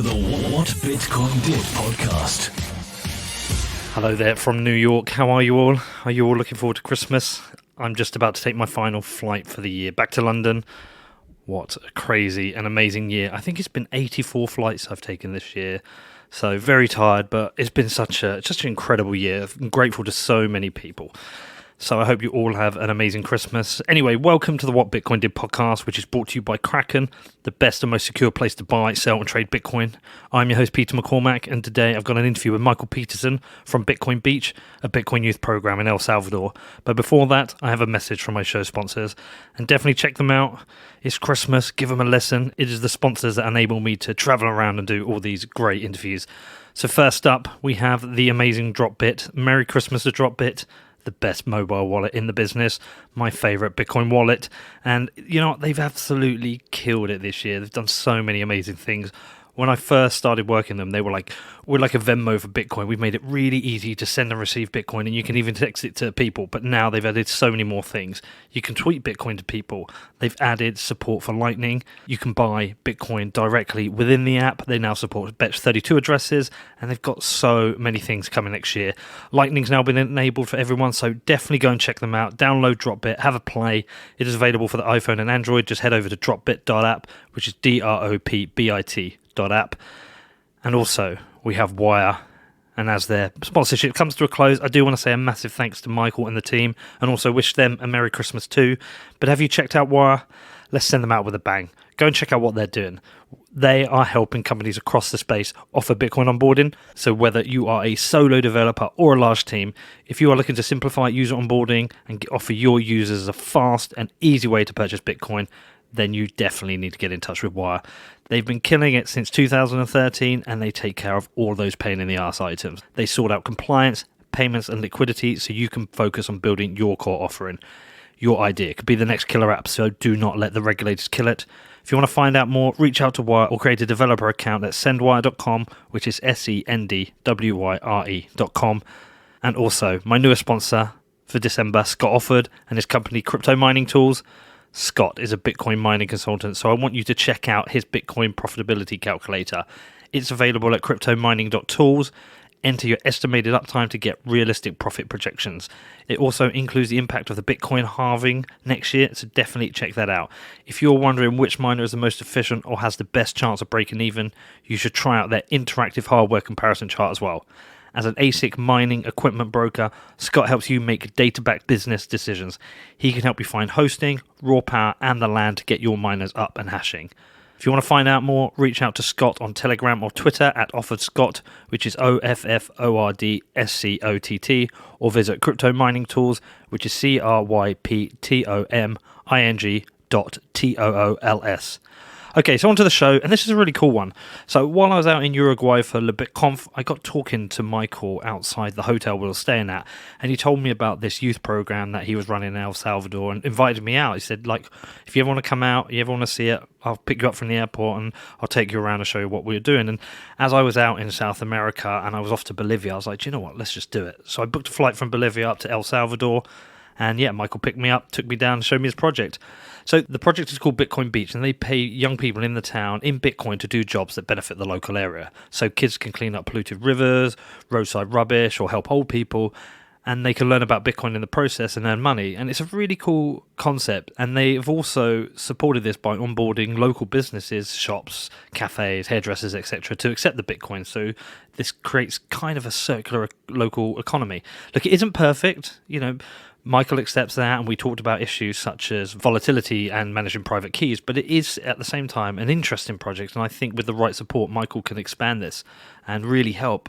the What Bitcoin Did podcast. Hello there from New York. How are you all? Are you all looking forward to Christmas? I'm just about to take my final flight for the year back to London. What a crazy and amazing year. I think it's been 84 flights I've taken this year. So very tired, but it's been such an incredible year. I'm grateful to so many people. So I hope you all have an amazing Christmas. Anyway, welcome to the What Bitcoin Did podcast, which is brought to you by Kraken, the best and most secure place to buy, sell and trade Bitcoin. I'm your host, Peter McCormack, and today I've got an interview with Michael Peterson from Bitcoin Beach, a Bitcoin youth program in El Salvador. But before that, I have a message from my show sponsors, and definitely check them out. It's Christmas, give them a listen. It is the sponsors that enable me to travel around and do all these great interviews. So first up, we have the amazing Dropbit. Merry Christmas to Dropbit. The best mobile wallet in the business, my favorite Bitcoin wallet. And you know what? They've absolutely killed it this year. They've done so many amazing things. When I first started working them, they were like, we're like a Venmo for Bitcoin. We've made it really easy to send and receive Bitcoin, and you can even text it to people. But now they've added so many more things. You can tweet Bitcoin to people. They've added support for Lightning. You can buy Bitcoin directly within the app. They now support Betch32 addresses, and they've got so many things coming next year. Lightning's now been enabled for everyone, so definitely go and check them out. Download Dropbit, have a play. It is available for the iPhone and Android. Just head over to dropbit.app, which is DROPBIT. App. And also we have Wire, and as their sponsorship comes to a close, I do want to say a massive thanks to Michael and the team, and also wish them a Merry Christmas too. But have you checked out Wire? Let's send them out with a bang. Go and check out what they're doing. They are helping companies across the space offer Bitcoin onboarding. So whether you are a solo developer or a large team, if you are looking to simplify user onboarding and offer your users a fast and easy way to purchase Bitcoin, then you definitely need to get in touch with Wire. They've been killing it since 2013, and they take care of all those pain in the arse items. They sort out compliance, payments, and liquidity so you can focus on building your core offering. Your idea could be the next killer app, so do not let the regulators kill it. If you want to find out more, reach out to Wire or create a developer account at sendwire.com, which is SENDWYRE.com. And also, my newest sponsor for December, Scott Offord, and his company Crypto Mining Tools. Scott is a Bitcoin mining consultant, so I want you to check out his Bitcoin profitability calculator. It's available at cryptomining.tools. Enter your estimated uptime to get realistic profit projections. It also includes the impact of the Bitcoin halving next year, so definitely check that out. If you're wondering which miner is the most efficient or has the best chance of breaking even, you should try out their interactive hardware comparison chart as well. As an ASIC mining equipment broker, Scott helps you make data-backed business decisions. He can help you find hosting, raw power, and the land to get your miners up and hashing. If you want to find out more, reach out to Scott on Telegram or Twitter at OffordScott, which is OFFORDSCOTT, or visit Crypto Mining Tools, which is CRYPTOMING.TOOLS. Okay, so on to the show, and this is a really cool one. So while I was out in Uruguay for LeBitConf, I got talking to Michael outside the hotel we were staying at, and he told me about this youth program that he was running in El Salvador and invited me out. He said, like, if you ever want to come out, you ever want to see it, I'll pick you up from the airport and I'll take you around and show you what we're doing. And as I was out in South America and I was off to Bolivia, I was like, do you know what, let's just do it. So I booked a flight from Bolivia up to El Salvador. And yeah, Michael picked me up, took me down, showed me his project. So the project is called Bitcoin Beach, and they pay young people in the town in Bitcoin to do jobs that benefit the local area. So kids can clean up polluted rivers, roadside rubbish, or help old people, and they can learn about Bitcoin in the process and earn money. And it's a really cool concept. And they've also supported this by onboarding local businesses, shops, cafes, hairdressers, etc., to accept the Bitcoin. So this creates kind of a circular local economy. Look, it isn't perfect, you know. Michael accepts that, and we talked about issues such as volatility and managing private keys, but it is at the same time an interesting project, and I think with the right support, Michael can expand this and really help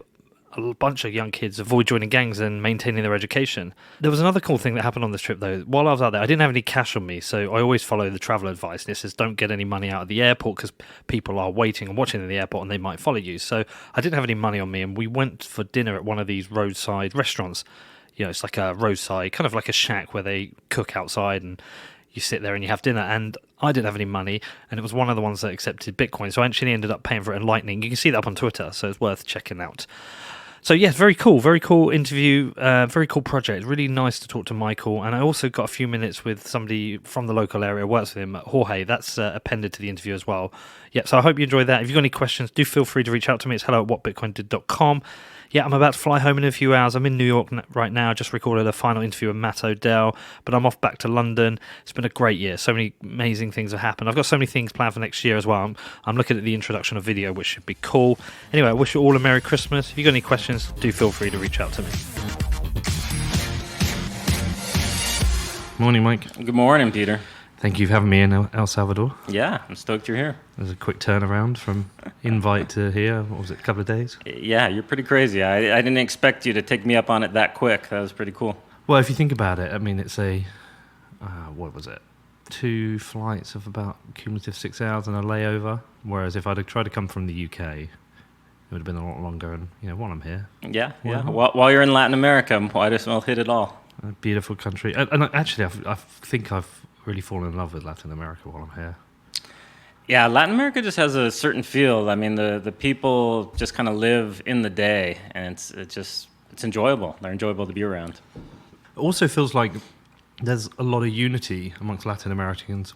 a bunch of young kids avoid joining gangs and maintaining their education. There was another cool thing that happened on this trip though. While I was out there, I didn't have any cash on me, so I always follow the travel advice, and it says don't get any money out of the airport because people are waiting and watching in the airport and they might follow you. So I didn't have any money on me, and we went for dinner at one of these roadside restaurants. You know, it's like a roadside, kind of like a shack where they cook outside and you sit there and you have dinner. And I didn't have any money, and it was one of the ones that accepted Bitcoin. So I actually ended up paying for it in Lightning. You can see that up on Twitter, so it's worth checking out. So yes, very cool interview, very cool project. Really nice to talk to Michael, and I also got a few minutes with somebody from the local area, works with him, Jorge. That's appended to the interview as well. Yeah, so I hope you enjoyed that. If you've got any questions, do feel free to reach out to me. It's hello@whatbitcoindid.com. Yeah, I'm about to fly home in a few hours. I'm in New York right now. Just recorded a final interview with Matt Odell, but I'm off back to London. It's been a great year. So many amazing things have happened. I've got so many things planned for next year as well. I'm looking at the introduction of video, which should be cool. Anyway, I wish you all a Merry Christmas. If you've got any questions, do feel free to reach out to me. Morning, Mike. Good morning, Peter. Thank you for having me in El Salvador. Yeah, I'm stoked you're here. There's a quick turnaround from invite to here. What was it, a couple of days? Yeah, you're pretty crazy. I didn't expect you to take me up on it that quick. That was pretty cool. Well, if you think about it, I mean, it's what was it? 2 flights of about cumulative 6 hours and a layover. Whereas if I'd have tried to come from the UK, it would have been a lot longer. And, while I'm here. Yeah. While you're in Latin America, might as well hit it all. A beautiful country. And actually, I think I've really fallen in love with Latin America while I'm here. Yeah, Latin America just has a certain feel. I mean, the people just kind of live in the day, and it's enjoyable. They're enjoyable to be around. It also feels like there's a lot of unity amongst Latin Americans,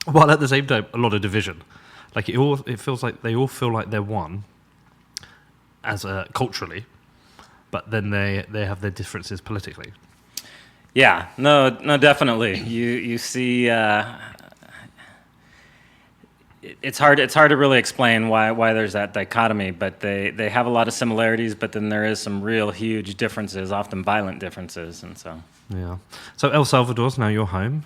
while at the same time, a lot of division. Like it feels like they all feel like they're one, as culturally, but then they have their differences politically. Yeah, no, definitely. You see, it's hard to really explain why there's that dichotomy, but they have a lot of similarities, but then there is some real huge differences, often violent differences, and so. Yeah. So El Salvador's now your home.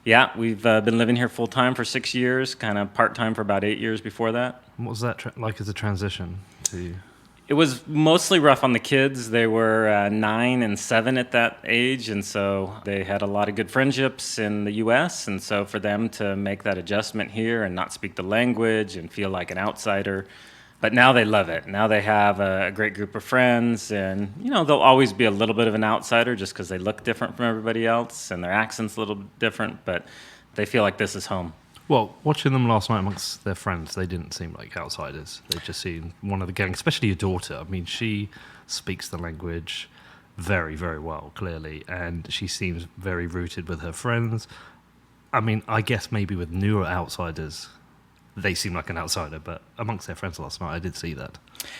Yeah, we've been living here full time for 6 years, kind of part time for about 8 years before that. What was that like as a transition to? It was mostly rough on the kids. They were 9 and 7 at that age, and so they had a lot of good friendships in the U.S., and so for them to make that adjustment here and not speak the language and feel like an outsider. But now they love it. Now they have a great group of friends, and they'll always be a little bit of an outsider just because they look different from everybody else and their accent's a little different, but they feel like this is home. Well, watching them last night amongst their friends, they didn't seem like outsiders. They just seemed one of the gang, especially your daughter. I mean, she speaks the language very, very well, clearly, and she seems very rooted with her friends. I mean, I guess maybe with newer outsiders, they seem like an outsider, but amongst their friends last night, I did see that.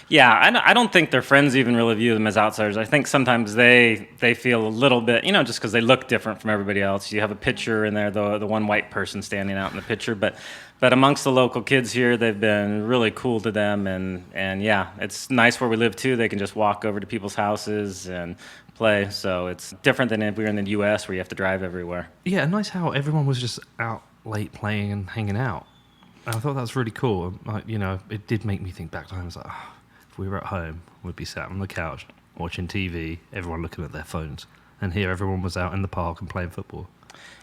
Yeah, I don't think their friends even really view them as outsiders. I think sometimes they feel a little bit, just because they look different from everybody else. You have a picture in there, the one white person standing out in the picture, but amongst the local kids here, they've been really cool to them, and yeah, it's nice where we live too. They can just walk over to people's houses and play, so it's different than if we were in the U.S. where you have to drive everywhere. Yeah, nice how everyone was just out late playing and hanging out. I thought that was really cool. It did make me think back to home. I was like, if we were at home, we'd be sat on the couch watching TV, everyone looking at their phones. And here, everyone was out in the park and playing football.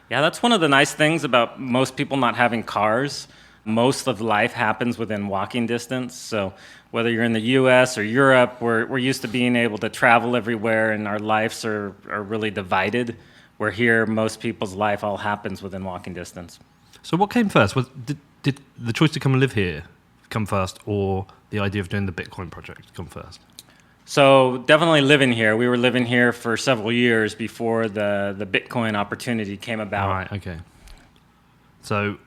Yeah, that's one of the nice things about most people not having cars. Most of life happens within walking distance. So whether you're in the U.S. or Europe, we're used to being able to travel everywhere, and our lives are really divided. Where here, most people's life all happens within walking distance. So what came first? Did the choice to come and live here come first, or the idea of doing the Bitcoin project come first? So definitely living here. We were living here for several years before the Bitcoin opportunity came about. Right, okay. So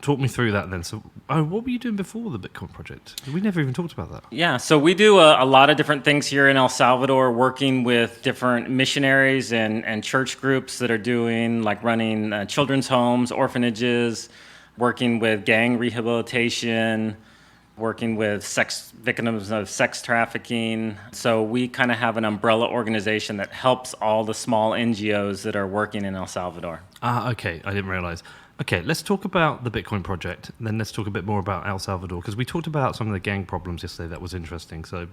talk me through that then. So, what were you doing before the Bitcoin project? We never even talked about that. Yeah, so we do a lot of different things here in El Salvador, working with different missionaries and church groups that are doing, like running children's homes, orphanages, working with gang rehabilitation, working with victims of sex trafficking. So we kind of have an umbrella organization that helps all the small NGOs that are working in El Salvador. Okay. I didn't realize. Okay, let's talk about the Bitcoin project, and then let's talk a bit more about El Salvador, because we talked about some of the gang problems yesterday. That was interesting. So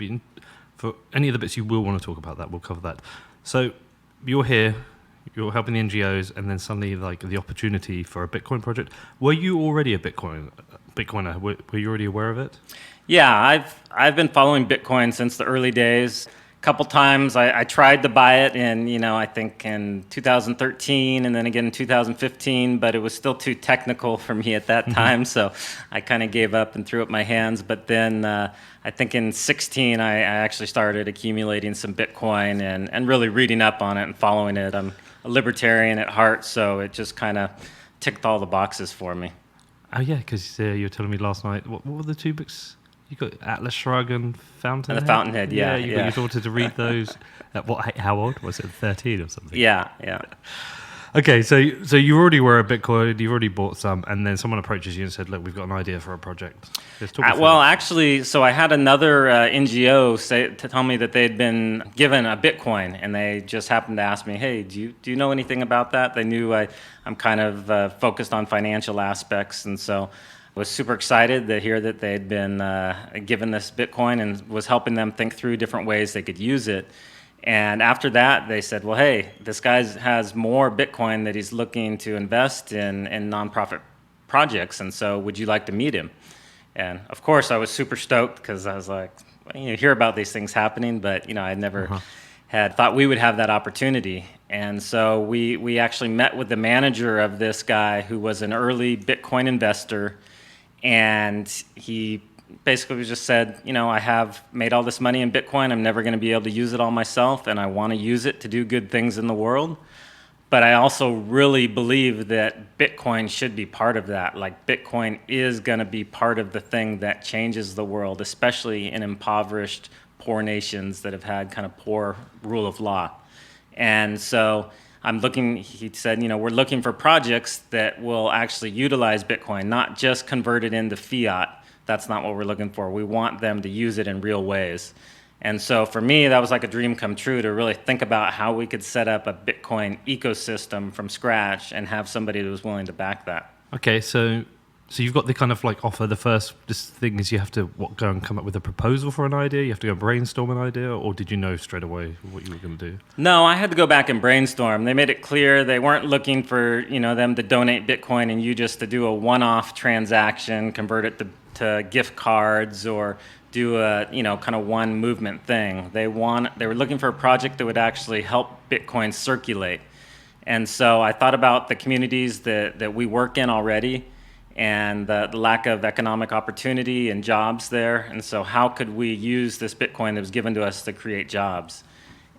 for any of the bits you will want to talk about that, we'll cover that. So you're here, you're helping the NGOs, and then suddenly like the opportunity for a Bitcoin project. Were you already a Bitcoiner? Were you already aware of it? Yeah, I've been following Bitcoin since the early days. couple times. I tried to buy it in, I think in 2013 and then again in 2015, but it was still too technical for me at that time. So I kind of gave up and threw up my hands. But then I think in 16, I actually started accumulating some Bitcoin and really reading up on it and following it. I'm a libertarian at heart, so it just kind of ticked all the boxes for me. Oh, yeah, because you were telling me last night, what were the two books? You got Atlas Shrugged and Fountainhead? And the Fountainhead, yeah. You got your daughter to read those. How old? Was it 13 or something? Yeah. Okay, so you already were a Bitcoin, you already bought some, and then someone approaches you and said, look, we've got an idea for a project. Well, actually, so I had another NGO to tell me that they'd been given a Bitcoin, and they just happened to ask me, hey, do you know anything about that? They knew I'm kind of focused on financial aspects, and so I was super excited to hear that they'd been given this Bitcoin and was helping them think through different ways they could use it. And after that, they said, well, hey, this guy has more Bitcoin that he's looking to invest in nonprofit projects, and so would you like to meet him? And of course, I was super stoked because I was like, you hear about these things happening, but I never had thought we would have that opportunity. And so we actually met with the manager of this guy who was an early Bitcoin investor, and he basically just said, I have made all this money in Bitcoin. I'm never going to be able to use it all myself, and I want to use it to do good things in the world. But I also really believe that Bitcoin should be part of that. Like, Bitcoin is going to be part of the thing that changes the world, especially in impoverished, poor nations that have had kind of poor rule of law. And so he said, we're looking for projects that will actually utilize Bitcoin, not just convert it into fiat. That's not what we're looking for. We want them to use it in real ways. And so for me, that was like a dream come true to really think about how we could set up a Bitcoin ecosystem from scratch and have somebody that was willing to back that. Okay, so you've got the kind of like offer. The first thing is you have to go and come up with a proposal for an idea? You have to go brainstorm an idea? Or did you know straight away what you were going to do? No, I had to go back and brainstorm. They made it clear they weren't looking for them to donate Bitcoin and you just to do a one-off transaction, convert it to gift cards or do a kind of one movement thing. They were looking for a project that would actually help Bitcoin circulate. And so I thought about the communities that we work in already and the lack of economic opportunity and jobs there. And so how could we use this Bitcoin that was given to us to create jobs?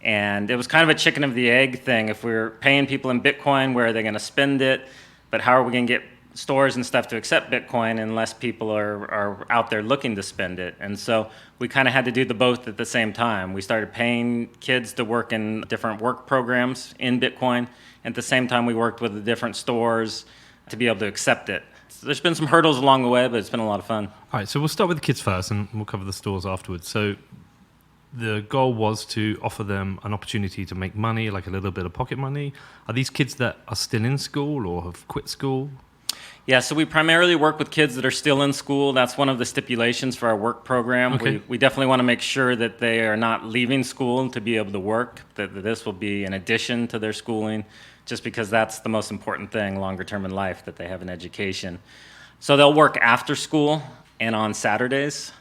And it was kind of a chicken of the egg thing. If we're paying people in Bitcoin, where are they going to spend it? But how are we going to get stores and stuff to accept Bitcoin unless people are out there looking to spend it? And so we kind of had to do the both at the same time. We started paying kids to work in different work programs in Bitcoin. At the same time, we worked with the different stores to be able to accept it. So there's been some hurdles along the way, but it's been a lot of fun. All right, so we'll start with the kids first and we'll cover the stores afterwards. So the goal was to offer them an opportunity to make money, like a little bit of pocket money. Are these kids that are still in school or have quit school? Yeah, so we primarily work with kids that are still in school. That's one of the stipulations for our work program. Okay. We definitely want to make sure that they are not leaving school to be able to work, that this will be an addition to their schooling, just because that's the most important thing longer term in life, that they have an education. So they'll work after school and on Saturdays.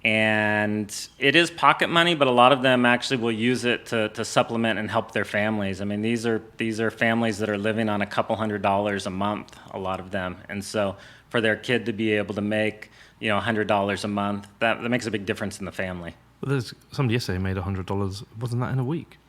And it is pocket money, but a lot of them actually will use it to supplement and help their families. I mean, these are families that are living on a couple $100s a month, a lot of them. And so for their kid to be able to make, $100 a month, that makes a big difference in the family. Well, there's somebody yesterday made $100. Wasn't that in a week?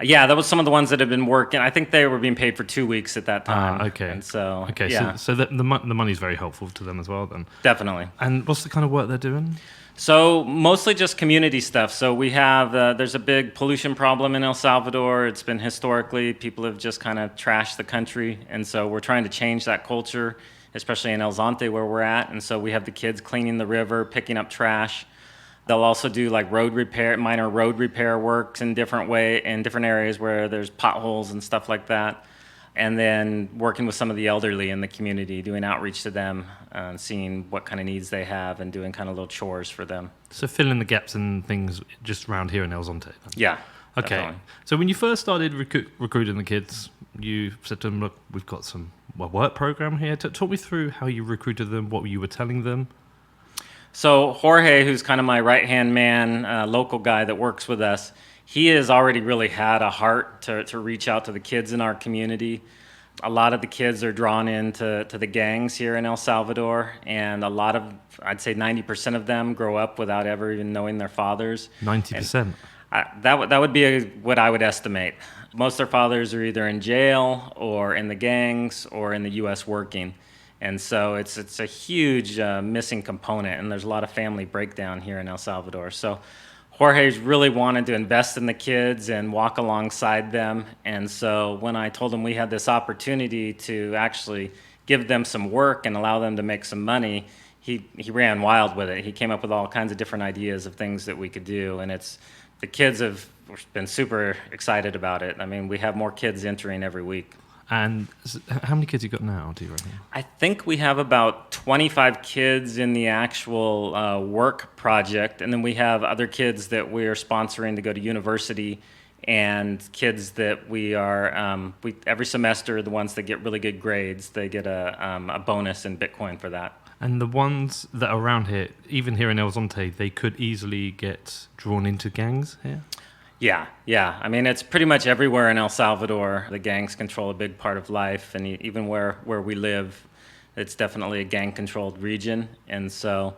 Yeah, that was some of the ones that had been working. I think they were being paid for 2 weeks at that time. Okay. And so, okay, yeah. So the money's very helpful to them as well then. Definitely. And what's the kind of work they're doing? So mostly just community stuff. So we have, there's a big pollution problem in El Salvador. It's been historically, people have just kind of trashed the country. And so we're trying to change that culture, especially in El Zonte where we're at. And so we have the kids cleaning the river, picking up trash. They'll also do like minor road repair works in different areas where there's potholes and stuff like that. And then working with some of the elderly in the community, doing outreach to them, seeing what kind of needs they have and doing kind of little chores for them. So filling the gaps and things just around here in El Zonte. Yeah. Okay. Definitely. So when you first started recruiting the kids, you said to them, look, we've got a work program here. Talk me through how you recruited them, what you were telling them. So Jorge, who's kind of my right-hand man, local guy that works with us, he has already really had a heart to reach out to the kids in our community. A lot of the kids are drawn into the gangs here in El Salvador, and a lot of, I'd say 90% of them grow up without ever even knowing their fathers. 90%? That would be what I would estimate. Most of their fathers are either in jail or in the gangs or in the U.S. working. And so it's a huge missing component, and there's a lot of family breakdown here in El Salvador. So Jorge's really wanted to invest in the kids and walk alongside them. And so when I told him we had this opportunity to actually give them some work and allow them to make some money, he ran wild with it. He came up with all kinds of different ideas of things that we could do. And the kids have been super excited about it. I mean, we have more kids entering every week. And how many kids you got now, do you reckon? I think we have about 25 kids in the actual work project, and then we have other kids that we're sponsoring to go to university, and kids that we are, every semester, the ones that get really good grades, they get a bonus in Bitcoin for that. And the ones that are around here, even here in El Zonte, they could easily get drawn into gangs here? Yeah. I mean, it's pretty much everywhere in El Salvador. The gangs control a big part of life, and even where we live, it's definitely a gang-controlled region. And so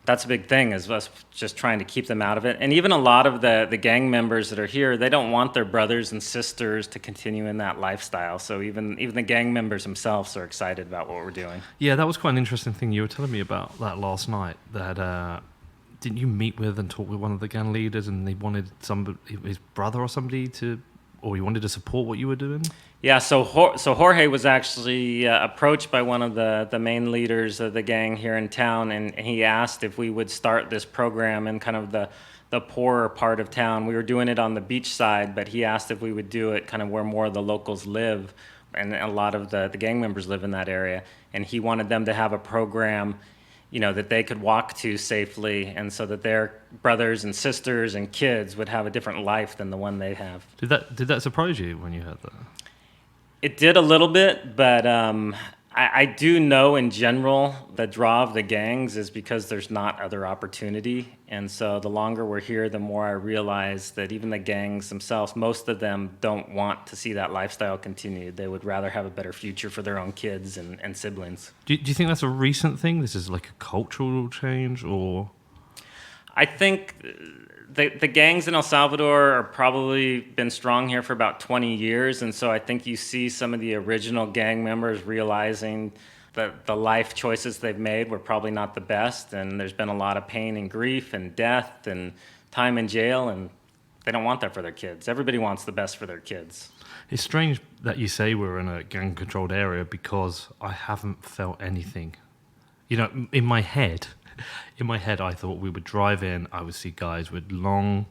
that's a big thing, is us just trying to keep them out of it. And even a lot of the gang members that are here, they don't want their brothers and sisters to continue in that lifestyle. So even the gang members themselves are excited about what we're doing. Yeah, that was quite an interesting thing. You were telling me about that last night, that didn't you meet with and talk with one of the gang leaders, and they wanted his brother or somebody or he wanted to support what you were doing? Yeah, so Jorge was actually approached by one of the main leaders of the gang here in town, and he asked if we would start this program in kind of the poorer part of town. We were doing it on the beach side, but he asked if we would do it kind of where more of the locals live, and a lot of the gang members live in that area, and he wanted them to have a program, that they could walk to safely, and so that their brothers and sisters and kids would have a different life than the one they have. Did that surprise you when you heard that? It did a little bit, but I do know in general the draw of the gangs is because there's not other opportunity. And so the longer we're here, the more I realize that even the gangs themselves, most of them don't want to see that lifestyle continue. They would rather have a better future for their own kids and siblings. Do you think that's a recent thing? This is like a cultural change, or? I think the gangs in El Salvador are probably been strong here for about 20 years, and so I think you see some of the original gang members realizing that the life choices they've made were probably not the best, and there's been a lot of pain and grief and death and time in jail, and they don't want that for their kids. Everybody wants the best for their kids. It's strange that you say we're in a gang-controlled area, because I haven't felt anything. In my head, I thought we would drive in, I would see guys with long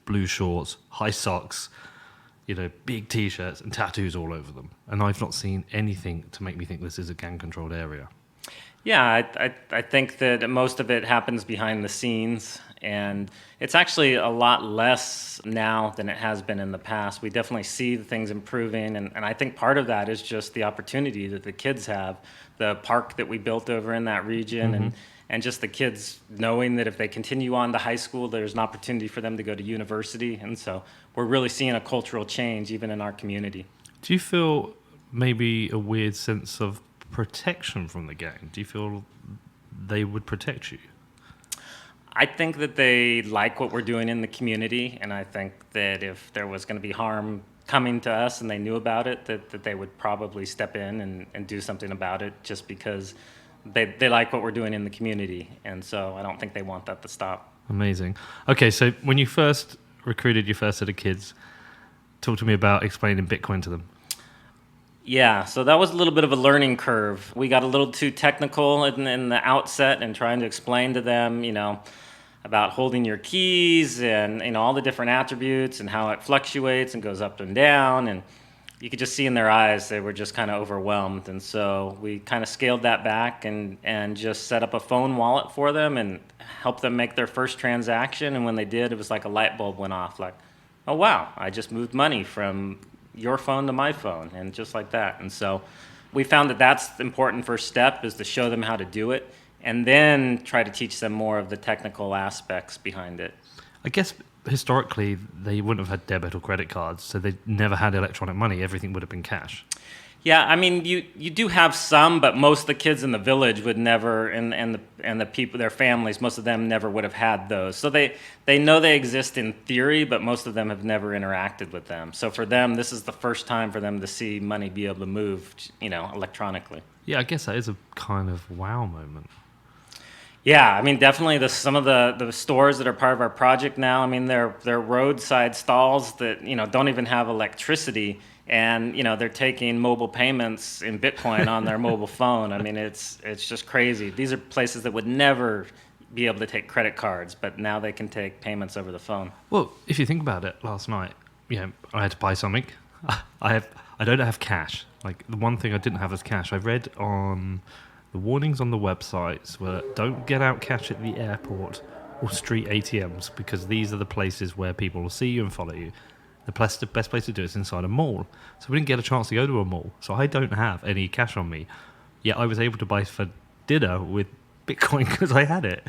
blue shorts, high socks, big T-shirts and tattoos all over them. And I've not seen anything to make me think this is a gang-controlled area. Yeah, I think that most of it happens behind the scenes, and it's actually a lot less now than it has been in the past. We definitely see things improving, and I think part of that is just the opportunity that the kids have, the park that we built over in that region, and just the kids knowing that if they continue on to high school, there's an opportunity for them to go to university. And so we're really seeing a cultural change even in our community. Do you feel maybe a weird sense of protection from the gang? Do you feel they would protect you? I think that they like what we're doing in the community, and I think that if there was going to be harm coming to us and they knew about it, that they would probably step in and do something about it, just because they like what we're doing in the community. And so I don't think they want that to stop. Amazing. Okay, so when you first recruited your first set of kids, talk to me about explaining Bitcoin to them. Yeah, so that was a little bit of a learning curve. We got a little too technical in the outset and trying to explain to them, about holding your keys and, all the different attributes and how it fluctuates and goes up and down. And you could just see in their eyes they were just kind of overwhelmed. And so we kind of scaled that back and just set up a phone wallet for them and helped them make their first transaction. And when they did, it was like a light bulb went off, like, oh, wow, I just moved money from your phone to my phone, and just like that. And so we found that that's the important first step, is to show them how to do it. and then try to teach them more of the technical aspects behind it. I guess historically they wouldn't have had debit or credit cards, so they never had electronic money. Everything would have been cash. Yeah, I mean, you do have some, but most of the kids in the village would never, and the people, their families, most of them never would have had those. So they know they exist in theory, but most of them have never interacted with them. So for them, this is the first time for them to see money be able to move, electronicronically. Yeah, I guess that is a kind of wow moment. Yeah, I mean, definitely some of the stores that are part of our project now, I mean, they're roadside stalls that, don't even have electricity. And they're taking mobile payments in Bitcoin on their mobile phone. I mean, it's just crazy. These are places that would never be able to take credit cards, but now they can take payments over the phone. Well, if you think about it, last night, I had to buy something. I don't have cash. Like, the one thing I didn't have was cash. I read on the warnings on the websites were don't get out cash at the airport or street ATMs, because these are the places where people will see you and follow you. The best place to do it is inside a mall. So we didn't get a chance to go to a mall. So I don't have any cash on me. Yet I was able to buy for dinner with Bitcoin because I had it.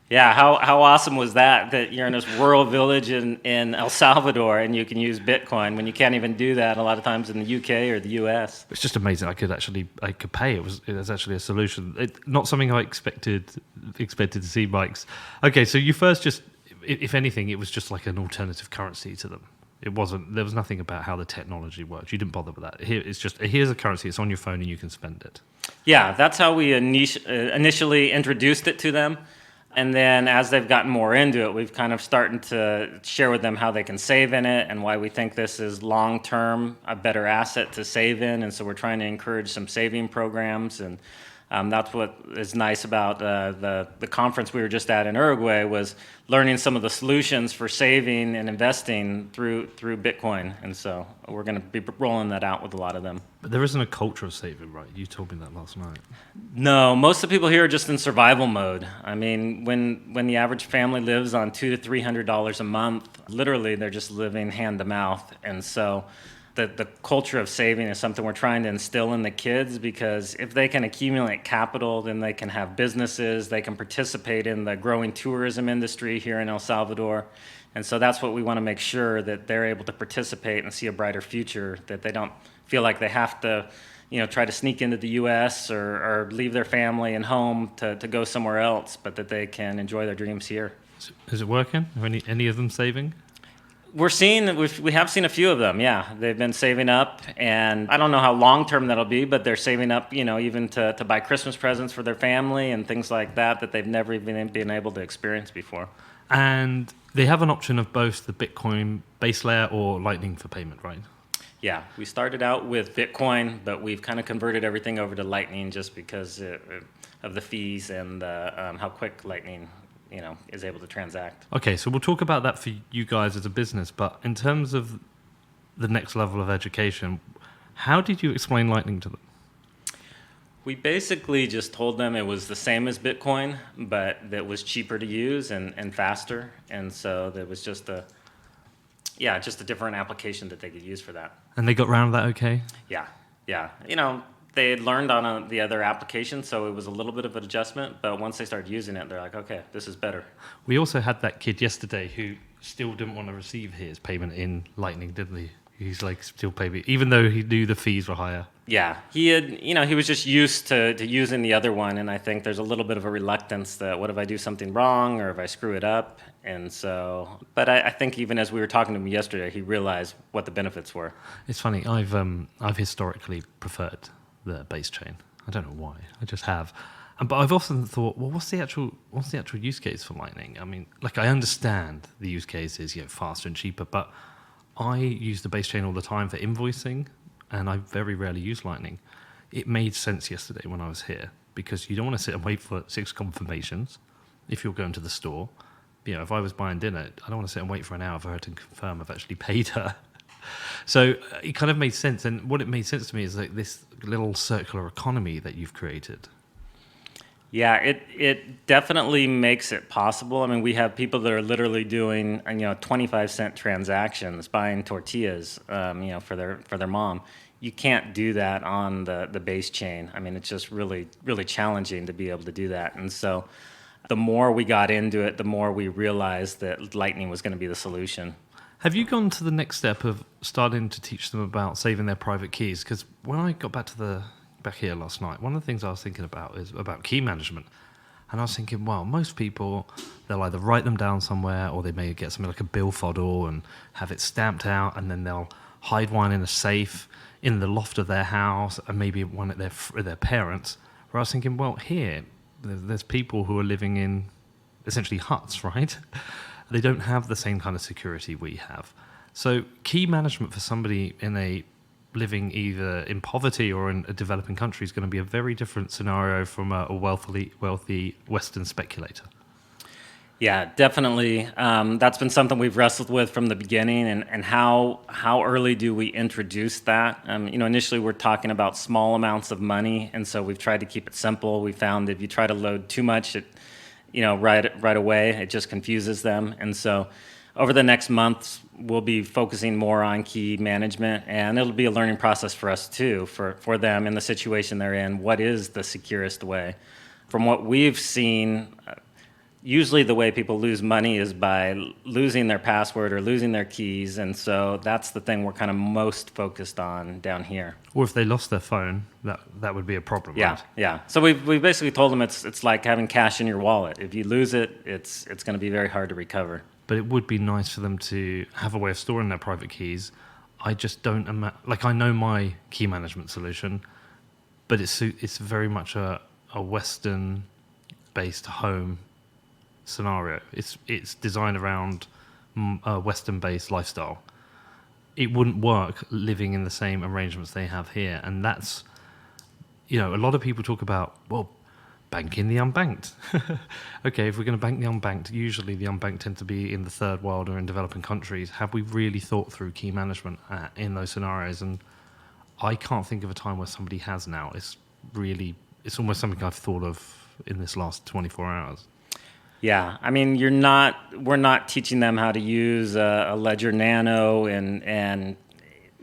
Yeah, how awesome was that you're in this rural village in El Salvador and you can use Bitcoin when you can't even do that a lot of times in the UK or the US. It's just amazing. I could pay. It was actually a solution. Not something I expected to see, Mike's. Okay, so you first just... If anything, it was just like an alternative currency to them. There was nothing about how the technology works. You didn't bother with that. Here's a currency. It's on your phone and you can spend it. Yeah, that's how we initially introduced it to them. And then as they've gotten more into it, we've kind of started to share with them how they can save in it and why we think this is long-term a better asset to save in. And so we're trying to encourage some saving programs. And that's what is nice about the conference we were just at in Uruguay, was learning some of the solutions for saving and investing through Bitcoin. And so we're going to be rolling that out with a lot of them. But there isn't a culture of saving, right? You told me that last night. No, most of the people here are just in survival mode. I mean, when the average family lives on $200 to $300 a month, literally they're just living hand to mouth. And so the culture of saving is something we're trying to instill in the kids, because if they can accumulate capital, then they can have businesses, they can participate in the growing tourism industry here in El Salvador. And so that's what we want to make sure, that they're able to participate and see a brighter future, that they don't feel like they have to try to sneak into the U.S. or leave their family and home to go somewhere else, but that they can enjoy their dreams here. Is it working? Are any of them saving? We have seen a few of them, yeah. They've been saving up, and I don't know how long-term that'll be, but they're saving up, even to buy Christmas presents for their family and things like that they've never even been able to experience before. And they have an option of both the Bitcoin base layer or Lightning for payment, right? Yeah, we started out with Bitcoin, but we've kind of converted everything over to Lightning just because of the fees and how quick Lightning is able to transact. Okay, so we'll talk about that for you guys as a business, but in terms of the next level of education, how did you explain Lightning to them? We basically just told them it was the same as Bitcoin, but that was cheaper to use and faster, and so there was just a different application that they could use for that. And they got around that okay? Yeah. They had learned on the other application, so it was a little bit of an adjustment, but once they started using it, they're like, okay, this is better. We also had that kid yesterday who still didn't want to receive his payment in Lightning, didn't he? He's like, still pay me, even though he knew the fees were higher. Yeah, he was just used to using the other one, and I think there's a little bit of a reluctance that what if I do something wrong or if I screw it up, and so. But I think even as we were talking to him yesterday, he realized what the benefits were. It's funny. I've historically preferred the base chain. I don't know why. I just have. But I've often thought, well, what's the actual use case for Lightning? I mean, like, I understand the use case is faster and cheaper, but I use the base chain all the time for invoicing, and I very rarely use Lightning. It made sense yesterday when I was here, because you don't want to sit and wait for 6 confirmations if you're going to the store. If I was buying dinner, I don't want to sit and wait for an hour for her to confirm I've actually paid her. So it kind of made sense, and what it made sense to me is like this little circular economy that you've created. Yeah, it definitely makes it possible. I mean, we have people that are literally doing 25-cent transactions, buying tortillas, for their mom, you can't do that on the base chain. I mean, it's just really, really challenging to be able to do that. And so the more we got into it, the more we realized that Lightning was going to be the solution. Have you gone to the next step of starting to teach them about saving their private keys? Because when I got back here last night, one of the things I was thinking about is about key management. And I was thinking, well, most people, they'll either write them down somewhere or they may get something like a billfold and have it stamped out, and then they'll hide one in a safe in the loft of their house and maybe one at their parents. Where I was thinking, well, here, there's people who are living in essentially huts, right? They don't have the same kind of security we have. So key management for somebody living either in poverty or in a developing country is going to be a very different scenario from a wealthy Western speculator. Yeah, definitely. That's been something we've wrestled with from the beginning, and how early do we introduce that? Initially we're talking about small amounts of money, and so we've tried to keep it simple. We found if you try to load too much, right away, it just confuses them. And so over the next months, we'll be focusing more on key management, and it'll be a learning process for us too, for them in the situation they're in. What is the securest way? From what we've seen, usually the way people lose money is by losing their password or losing their keys, and so that's the thing we're kind of most focused on down here. Or if they lost their phone, that would be a problem, Yeah, right? yeah. So we've basically told them it's like having cash in your wallet. If you lose it, it's going to be very hard to recover. But it would be nice for them to have a way of storing their private keys. I just don't I know my key management solution, but it's very much a Western-based home scenario. It's designed around a Western-based lifestyle. It wouldn't work living in the same arrangements they have here, and that's, a lot of people talk about, well, banking the unbanked. Okay, if we're going to bank the unbanked, usually the unbanked tend to be in the third world or in developing countries. Have we really thought through key management in those scenarios? And I can't think of a time where somebody has now. It's almost something I've thought of in this last 24 hours. Yeah, I mean, we're not teaching them how to use a Ledger Nano, and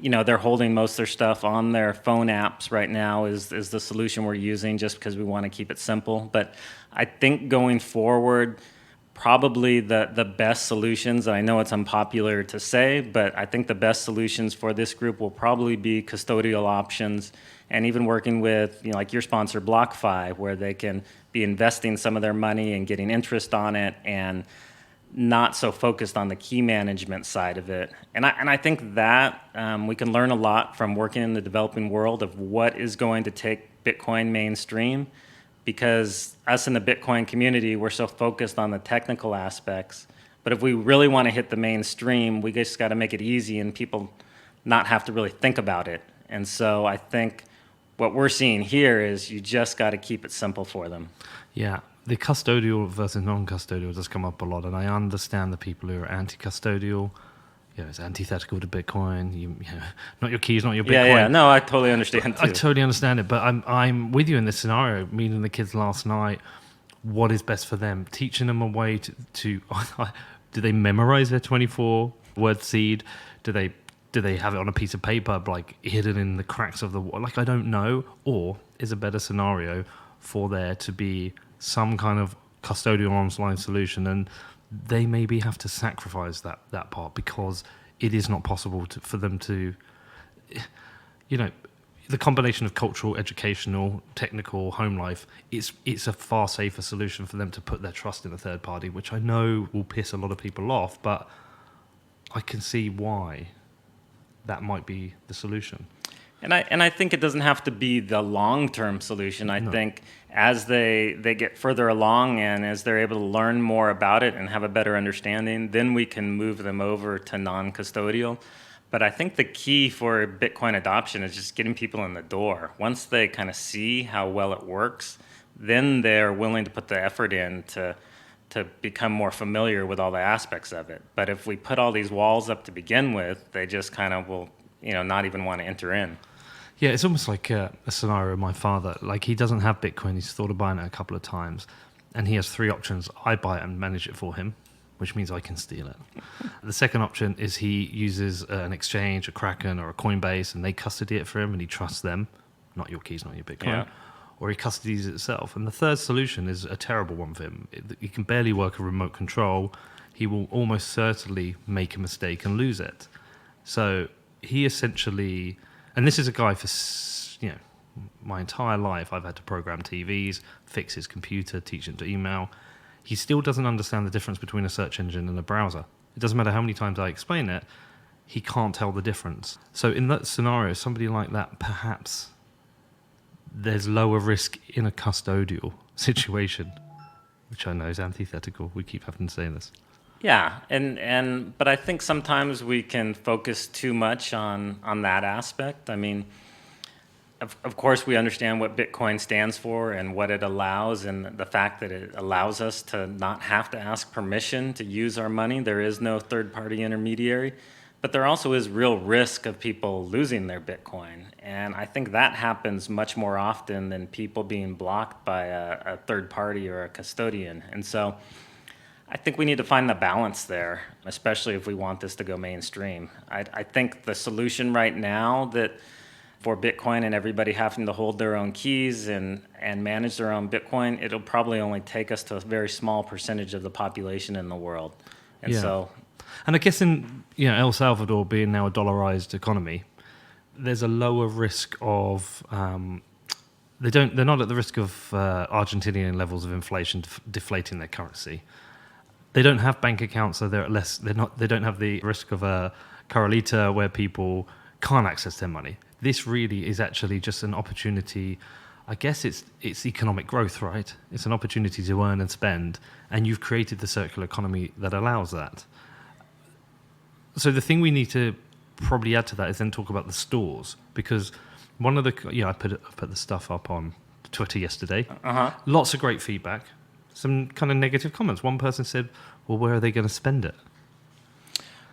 they're holding most of their stuff on their phone apps right now is the solution we're using, just because we want to keep it simple. But I think going forward, probably the best solutions, and I know it's unpopular to say, but I think the best solutions for this group will probably be custodial options, and even working with, like your sponsor, BlockFi, where they can be investing some of their money and getting interest on it, and not so focused on the key management side of it. And I think that we can learn a lot from working in the developing world of what is going to take Bitcoin mainstream, because us in the Bitcoin community, we're so focused on the technical aspects. But if we really want to hit the mainstream, we just got to make it easy and people not have to really think about it. And so I think what we're seeing here is you just got to keep it simple for them. Yeah, the custodial versus non-custodial does come up a lot, and I understand the people who are anti-custodial. It's antithetical to Bitcoin. Not your keys, not your Bitcoin. Yeah. No, I totally understand too. I totally understand it, but I'm with you in this scenario. Meeting the kids last night, what is best for them? Teaching them a way to do they memorize their 24-word seed? Do they have it on a piece of paper, like hidden in the cracks of the wall? I don't know. Or is a better scenario for there to be some kind of custodial online solution, and they maybe have to sacrifice that part because it is not possible for them to, the combination of cultural, educational, technical, home life, it's a far safer solution for them to put their trust in a third party, which I know will piss a lot of people off, but I can see why that might be the solution. And I think it doesn't have to be the long-term solution. I think as they get further along and as they're able to learn more about it and have a better understanding, then we can move them over to non-custodial. But I think the key for Bitcoin adoption is just getting people in the door. Once they kind of see how well it works, then they're willing to put the effort in to become more familiar with all the aspects of it. But if we put all these walls up to begin with, they just kind of will, not even want to enter in. Yeah, it's almost like a scenario of my father. Like, he doesn't have Bitcoin. He's thought of buying it a couple of times. And he has three options. I buy it and manage it for him. which means I can steal it. The second option is he uses an exchange, a Kraken or a Coinbase, and they custody it for him, and he trusts them, not your keys, not your Bitcoin. Yeah. Or he custodies it himself. And the third solution is a terrible one for him. He can barely work a remote control. He will almost certainly make a mistake and lose it. So he essentially, and this is a guy for, my entire life I've had to program TVs, fix his computer, teach him to email. He still doesn't understand the difference between a search engine and a browser. It doesn't matter how many times I explain it, he can't tell the difference. So in that scenario, somebody like that, perhaps there's lower risk in a custodial situation, which I know is antithetical. We keep having to say this. Yeah, but I think sometimes we can focus too much on that aspect. I mean, of course, we understand what Bitcoin stands for and what it allows, and the fact that it allows us to not have to ask permission to use our money. There is no third-party intermediary. But there also is real risk of people losing their Bitcoin. And I think that happens much more often than people being blocked by a third party or a custodian. And so I think we need to find the balance there, especially if we want this to go mainstream. I think the solution right now that for Bitcoin and everybody having to hold their own keys and manage their own Bitcoin, it'll probably only take us to a very small percentage of the population in the world. And so... And I guess in El Salvador being now a dollarized economy, there's a lower risk of they're not at the risk of Argentinian levels of inflation deflating their currency. They don't have bank accounts, so they don't have the risk of a Corralita where people can't access their money. This really is actually just an opportunity. I guess it's economic growth, right? It's an opportunity to earn and spend, and you've created the circular economy that allows that. So the thing we need to probably add to that is then talk about the stores, because one of the I put the stuff up on Twitter yesterday. Lots of great feedback, some kind of negative comments. One person said, "Well, where are they going to spend it?"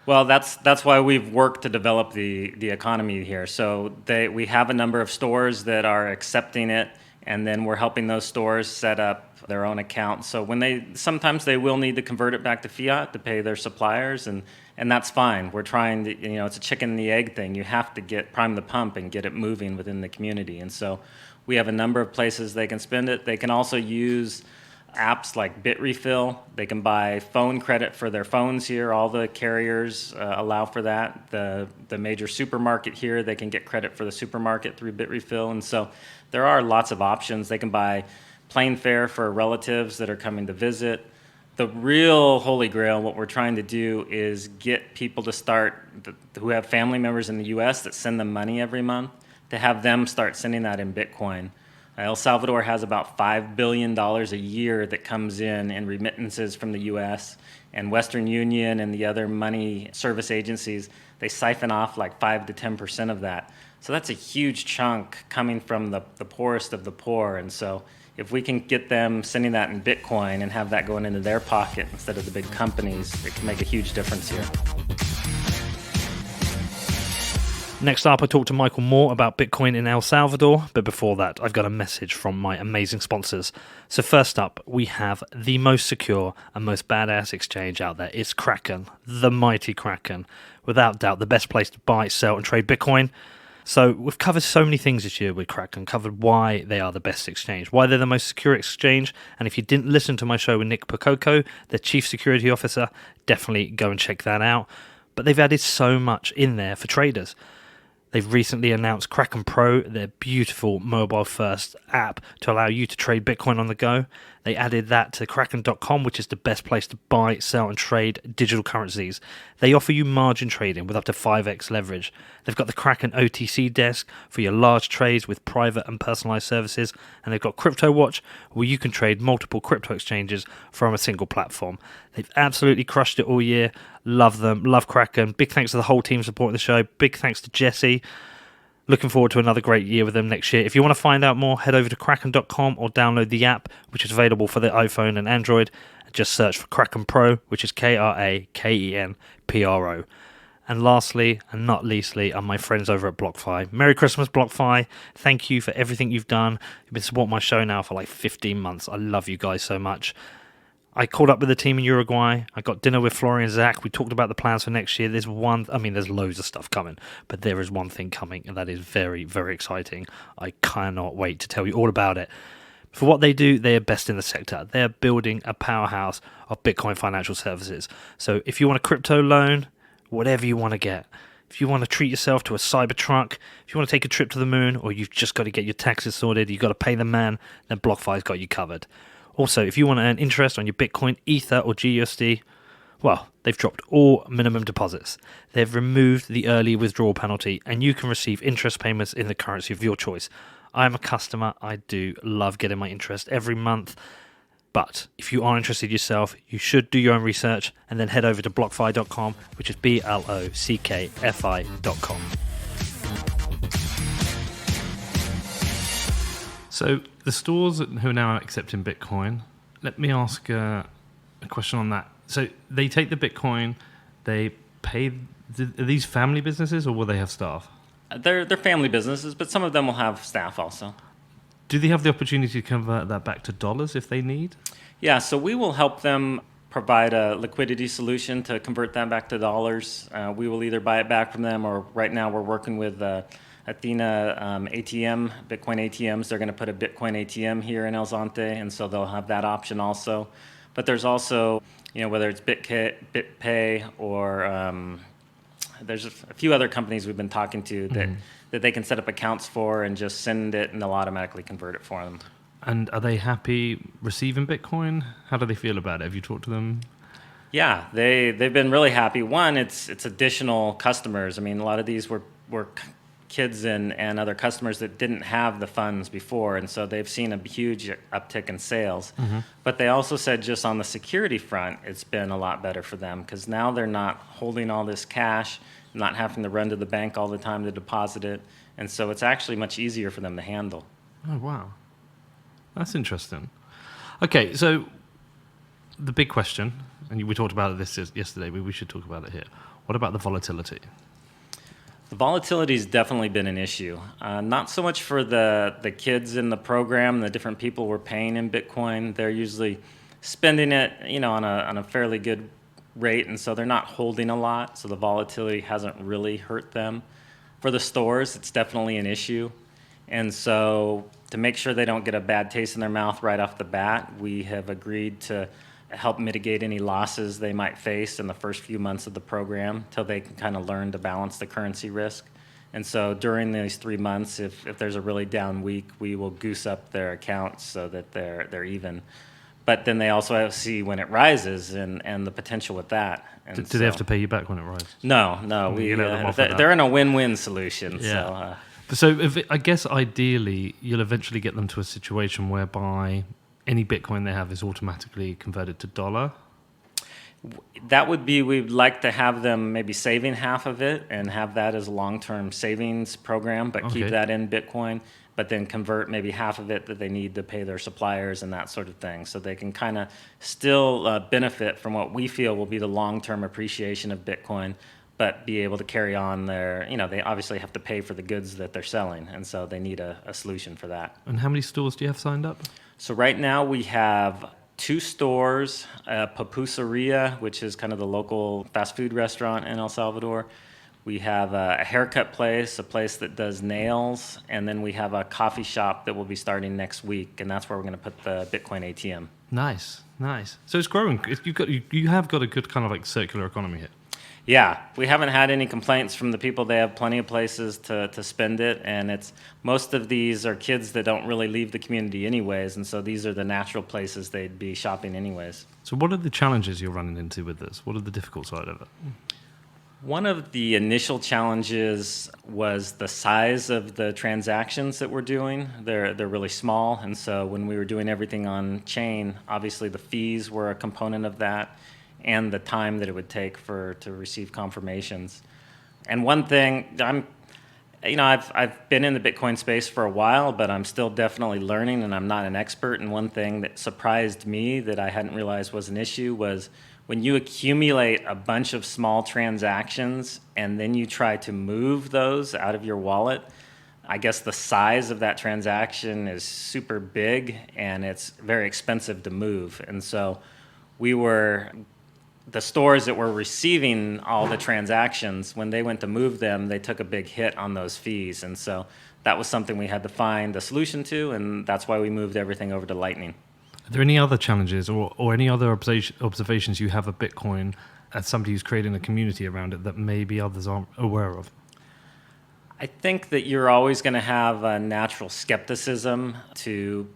Well, that's why we've worked to develop the economy here. So we have a number of stores that are accepting it, and then we're helping those stores set up their own account. So sometimes they will need to convert it back to fiat to pay their suppliers, and that's fine. We're trying to, it's a chicken and the egg thing. You have to prime the pump and get it moving within the community. And so we have a number of places they can spend it. They can also use apps like BitRefill. They can buy phone credit for their phones here. All the carriers allow for that. The major supermarket here, they can get credit for the supermarket through BitRefill. And so there are lots of options. They can buy plane fare for relatives that are coming to visit. The real holy grail, what we're trying to do is get people to start, who have family members in the U.S. that send them money every month, to have them start sending that in Bitcoin. El Salvador has about $5 billion a year that comes in remittances from the U.S., and Western Union and the other money service agencies, they siphon off like 5 to 10% of that. So that's a huge chunk coming from the poorest of the poor. And so if we can get them sending that in Bitcoin and have that going into their pocket instead of the big companies, it can make a huge difference here. Next up, I talked to Michael more about Bitcoin in El Salvador, but before that, I've got a message from my amazing sponsors. So first up, we have the most secure and most badass exchange out there. It's Kraken, the mighty Kraken. Without doubt, the best place to buy, sell, and trade Bitcoin. So we've covered so many things this year with Kraken, covered why they are the best exchange, why they're the most secure exchange. And if you didn't listen to my show with Nick Pokoko, the Chief Security Officer, definitely go and check that out. But they've added so much in there for traders. They've recently announced Kraken Pro, their beautiful mobile-first app to allow you to trade Bitcoin on the go. They added that to Kraken.com, which is the best place to buy, sell, and trade digital currencies. They offer you margin trading with up to 5x leverage. They've got the Kraken OTC desk for your large trades with private and personalized services. And they've got Crypto Watch, where you can trade multiple crypto exchanges from a single platform. They've absolutely crushed it all year. Love them. Love Kraken. Big thanks to the whole team supporting the show. Big thanks to Jesse. Looking forward to another great year with them next year. If you want to find out more, head over to Kraken.com or download the app, which is available for the iPhone and Android. Just search for Kraken Pro, which is KrakenPro. And lastly, and not leastly, are my friends over at BlockFi. Merry Christmas, BlockFi. Thank you for everything you've done. You've been supporting my show now for like 15 months. I love you guys so much. I called up with the team in Uruguay. I got dinner with Florian and Zach. We talked about the plans for next year. There's loads of stuff coming, but there is one thing coming, and that is very, very exciting. I cannot wait to tell you all about it. For what they do, they are best in the sector. They are building a powerhouse of Bitcoin financial services. So if you want a crypto loan, whatever you want to get, if you want to treat yourself to a Cybertruck, if you want to take a trip to the moon, or you've just got to get your taxes sorted, you've got to pay the man, then BlockFi's got you covered. Also, if you want to earn interest on your Bitcoin, Ether, or GUSD, well, they've dropped all minimum deposits. They've removed the early withdrawal penalty, and you can receive interest payments in the currency of your choice. I'm a customer. I do love getting my interest every month. But if you are interested yourself, you should do your own research and then head over to blockfi.com, which is blockfi.com. So the stores who are now accepting Bitcoin, let me ask a question on that. So they take the Bitcoin, they pay. Are these family businesses or will they have staff? They're family businesses, but some of them will have staff also. Do they have the opportunity to convert that back to dollars if they need? Yeah, so we will help them provide a liquidity solution to convert that back to dollars. We will either buy it back from them, or right now we're working with Athena ATM, Bitcoin ATMs. They're going to put a Bitcoin ATM here in El Zonte, and so they'll have that option also. But there's also, whether it's BitPay or there's a few other companies we've been talking to that they can set up accounts for and just send it, and they'll automatically convert it for them. And are they happy receiving Bitcoin? How do they feel about it? Have you talked to them? Yeah, they've been really happy. One, it's additional customers. I mean, a lot of these were kids and other customers that didn't have the funds before, and so they've seen a huge uptick in sales. Mm-hmm. But they also said just on the security front, it's been a lot better for them because now they're not holding all this cash, not having to run to the bank all the time to deposit it, and so it's actually much easier for them to handle. Oh, wow. That's interesting. Okay, so the big question, and we talked about this yesterday, but we should talk about it here. What about the volatility? The volatility has definitely been an issue. Not so much for the kids in the program, the different people we're paying in Bitcoin. They're usually spending it, on a fairly good rate, and so they're not holding a lot, so the volatility hasn't really hurt them. For the stores, it's definitely an issue. And so to make sure they don't get a bad taste in their mouth right off the bat, we have agreed to help mitigate any losses they might face in the first few months of the program till they can kind of learn to balance the currency risk. And so during these 3 months, if there's a really down week, we will goose up their accounts so that they're even. But then they also have to see when it rises and the potential with that. And do they have to pay you back when it rises? No. They're in a win-win solution. Yeah. So I guess ideally, you'll eventually get them to a situation whereby any Bitcoin they have is automatically converted to dollar. That would be, we'd like to have them maybe saving half of it and have that as a long-term savings program, but keep that in Bitcoin, but then convert maybe half of it that they need to pay their suppliers and that sort of thing. So they can kind of still benefit from what we feel will be the long-term appreciation of Bitcoin, but be able to carry on their, they obviously have to pay for the goods that they're selling, and so they need a solution for that. And how many stores do you have signed up? So right now we have 2 stores, Pupuseria, which is kind of the local fast food restaurant in El Salvador. We have a haircut place, a place that does nails, and then we have a coffee shop that will be starting next week, and that's where we're going to put the Bitcoin ATM. Nice. So it's growing. You have got a good kind of like circular economy here. Yeah, we haven't had any complaints from the people. They have plenty of places to spend it, and most of these are kids that don't really leave the community anyways, and so these are the natural places they'd be shopping anyways. So what are the challenges you're running into with this? What are the difficult side of it? One of the initial challenges was the size of the transactions that we're doing. They're really small, and so when we were doing everything on chain, obviously the fees were a component of that, and the time that it would take to receive confirmations. And one thing, I've been in the Bitcoin space for a while, but I'm still definitely learning, and I'm not an expert. And one thing that surprised me that I hadn't realized was an issue was when you accumulate a bunch of small transactions and then you try to move those out of your wallet, I guess the size of that transaction is super big, and it's very expensive to move. And so we were the stores that were receiving all the transactions, when they went to move them, they took a big hit on those fees. And so that was something we had to find a solution to, and that's why we moved everything over to Lightning. Are there any other challenges or any other observations you have of Bitcoin as somebody who's creating a community around it that maybe others aren't aware of? I think that you're always going to have a natural skepticism to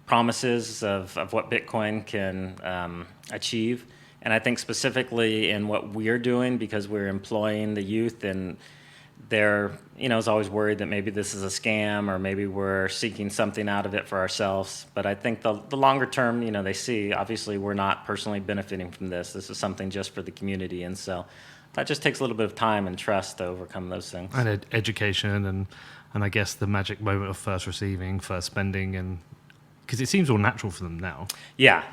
promises of what Bitcoin can achieve. And I think specifically in what we're doing, because we're employing the youth, and they're, is always worried that maybe this is a scam or maybe we're seeking something out of it for ourselves. But I think the longer term, they see, obviously we're not personally benefiting from this. This is something just for the community. And so that just takes a little bit of time and trust to overcome those things. And education and I guess the magic moment of first receiving, first spending, and because it seems all natural for them now. Yeah.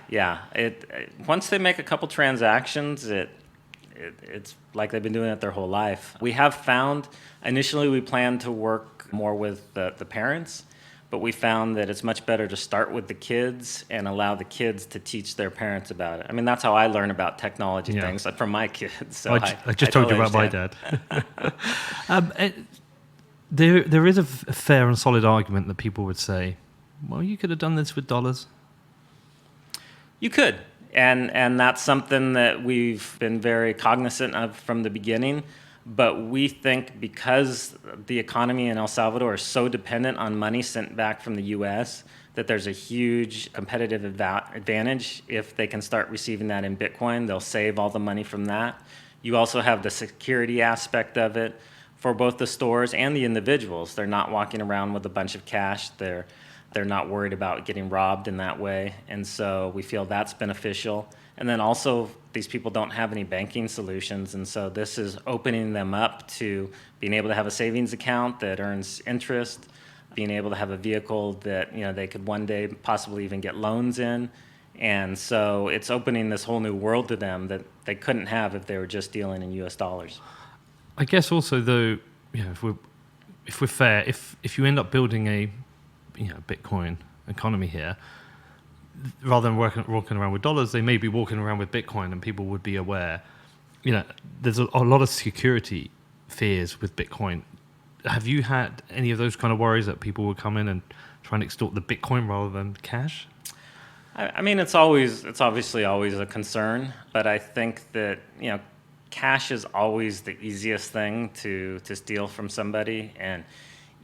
Once they make a couple transactions, it's like they've been doing it their whole life. We have found, initially we planned to work more with the parents, but we found that it's much better to start with the kids and allow the kids to teach their parents about it. I mean, that's how I learn about technology things, from my kids. So I just told you about my dad. There is a fair and solid argument that people would say, well, you could have done this with dollars. You could. And that's something that we've been very cognizant of from the beginning. But we think because the economy in El Salvador is so dependent on money sent back from the U.S., that there's a huge competitive advantage if they can start receiving that in Bitcoin. They'll save all the money from that. You also have the security aspect of it for both the stores and the individuals. They're not walking around with a bunch of cash. They're not worried about getting robbed in that way. And so we feel that's beneficial. And then also, these people don't have any banking solutions. And so this is opening them up to being able to have a savings account that earns interest, being able to have a vehicle that they could one day possibly even get loans in. And so it's opening this whole new world to them that they couldn't have if they were just dealing in US dollars. I guess also, though, if we're fair, if you end up building a Bitcoin economy here, rather than walking around with dollars, they may be walking around with Bitcoin, and people would be aware. There's a lot of security fears with Bitcoin. Have you had any of those kind of worries that people would come in and try and extort the Bitcoin rather than cash? I mean, it's obviously always a concern, but I think that cash is always the easiest thing to steal from somebody. And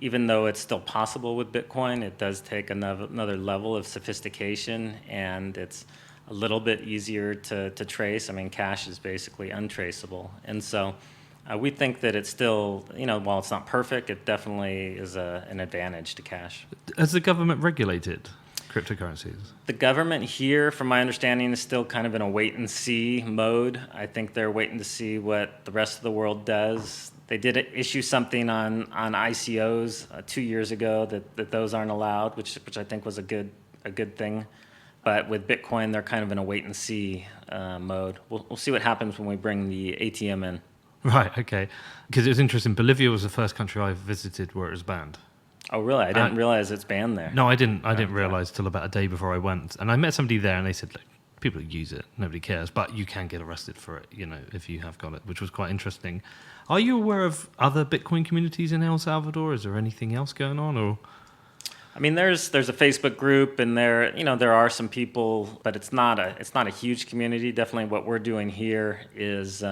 even though it's still possible with Bitcoin, it does take another level of sophistication, and it's a little bit easier to trace. I mean, cash is basically untraceable. And so we think that it's still, while it's not perfect, it definitely is an advantage to cash. Has the government regulated cryptocurrencies? The government here, from my understanding, is still kind of in a wait-and-see mode. I think they're waiting to see what the rest of the world does. They did issue something on ICOs 2 years ago that those aren't allowed, which I think was a good thing. But with Bitcoin, they're kind of in a wait-and-see mode. We'll see what happens when we bring the ATM in. Right, okay. Because it was interesting. Bolivia was the first country I visited where it was banned. Oh, really? I didn't realize it's banned there. No, I didn't realize till about a day before I went. And I met somebody there, and they said, look, people use it, nobody cares, but you can get arrested for it, if you have got it, which was quite interesting. Are you aware of other Bitcoin communities in El Salvador? Is there anything else going on, or? I mean, there's a Facebook group, and there are some people, but it's not a huge community. Definitely, what we're doing here is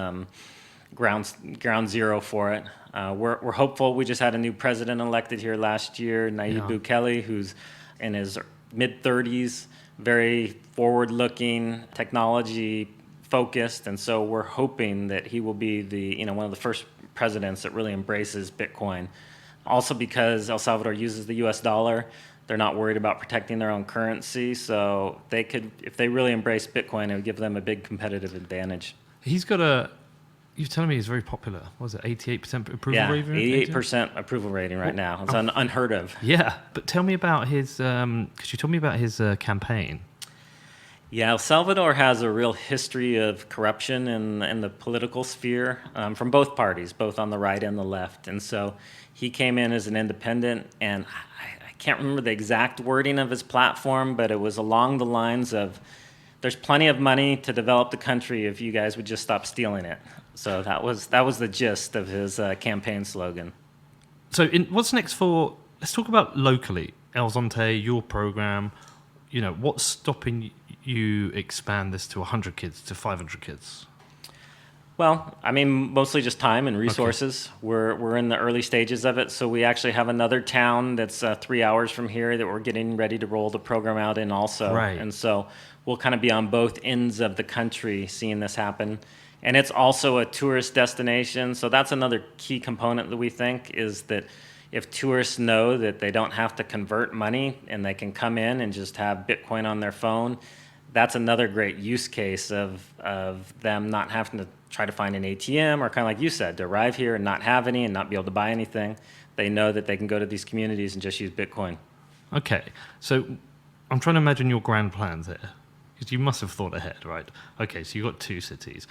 ground zero for it. We're hopeful. We just had a new president elected here last year, Nayib Bukele, who's in his mid-30s, very forward-looking, technology-focused, and so we're hoping that he will be the one of the first presidents that really embraces Bitcoin. Also, because El Salvador uses the U.S. dollar, they're not worried about protecting their own currency, so they could, if they really embrace Bitcoin, it would give them a big competitive advantage. He's got you're telling me he's very popular. What was it, 88% approval rating? Yeah, 88% approval rating right now. It's unheard of. Yeah, but tell me about his, because you told me about his campaign. Yeah, El Salvador has a real history of corruption in the political sphere from both parties, both on the right and the left. And so he came in as an independent, and I can't remember the exact wording of his platform, but it was along the lines of there's plenty of money to develop the country if you guys would just stop stealing it. So that was the gist of his campaign slogan. So what's next for? Let's talk about locally. El Zonte, your program. What's stopping you expand this to 100 kids, to 500 kids? Well, I mean, mostly just time and resources. Okay. We're in the early stages of it, so we actually have another town that's 3 hours from here that we're getting ready to roll the program out in also. Right. And so we'll kind of be on both ends of the country seeing this happen. And it's also a tourist destination, so that's another key component that we think is that if tourists know that they don't have to convert money and they can come in and just have Bitcoin on their phone, that's another great use case of them not having to try to find an ATM or kind of like you said, to arrive here and not have any and not be able to buy anything. They know that they can go to these communities and just use Bitcoin. Okay, so I'm trying to imagine your grand plans here, because you must have thought ahead, right? Okay, so you've got 2 cities.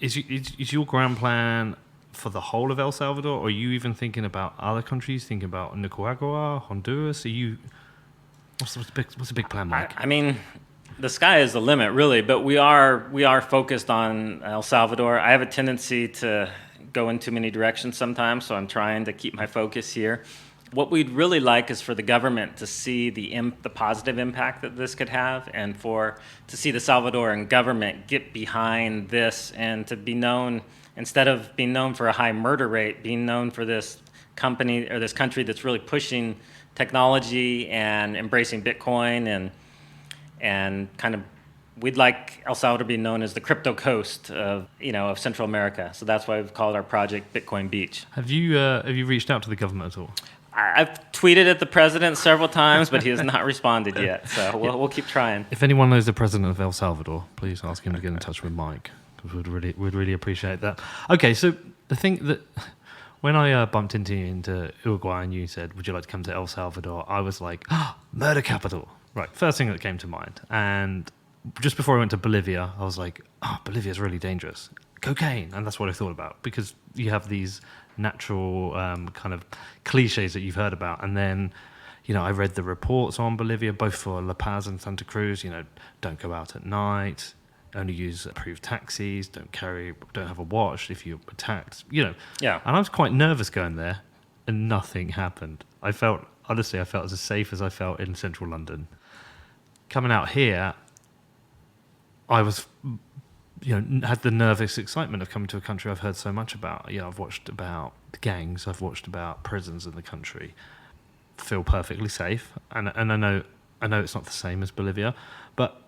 Is your grand plan for the whole of El Salvador, or are you even thinking about other countries, thinking about Nicaragua, Honduras? What's the big plan, Mike? I mean, the sky is the limit, really, but we are focused on El Salvador. I have a tendency to go in too many directions sometimes, so I'm trying to keep my focus here. What we'd really like is for the government to see the positive impact that this could have, and to see the Salvadoran government get behind this and to be known, instead of being known for a high murder rate, being known for this company or this country that's really pushing technology and embracing Bitcoin and kind of, we'd like El Salvador to be known as the crypto coast of Central America. So that's why we've called our project Bitcoin Beach. Have you reached out to the government at all? I've tweeted at the president several times, but he has not responded yet. So we'll keep trying. If anyone knows the president of El Salvador, please ask him to get in touch with Mike, because we'd really appreciate that. Okay, so the thing that when I bumped into you into Uruguay and you said, "Would you like to come to El Salvador?" I was like, murder capital. Right, first thing that came to mind. And just before I went to Bolivia, I was like, Bolivia's really dangerous. Cocaine, and that's what I thought about, because you have these natural kind of cliches that you've heard about. And then, I read the reports on Bolivia, both for La Paz and Santa Cruz. Don't go out at night, only use approved taxis, don't have a watch if you're attacked. Yeah. And I was quite nervous going there, and nothing happened. I felt as safe as I felt in central London. Coming out here, I was, had the nervous excitement of coming to a country I've heard so much about. I've watched about gangs, I've watched about prisons in the country. Feel perfectly safe, and I know it's not the same as Bolivia, but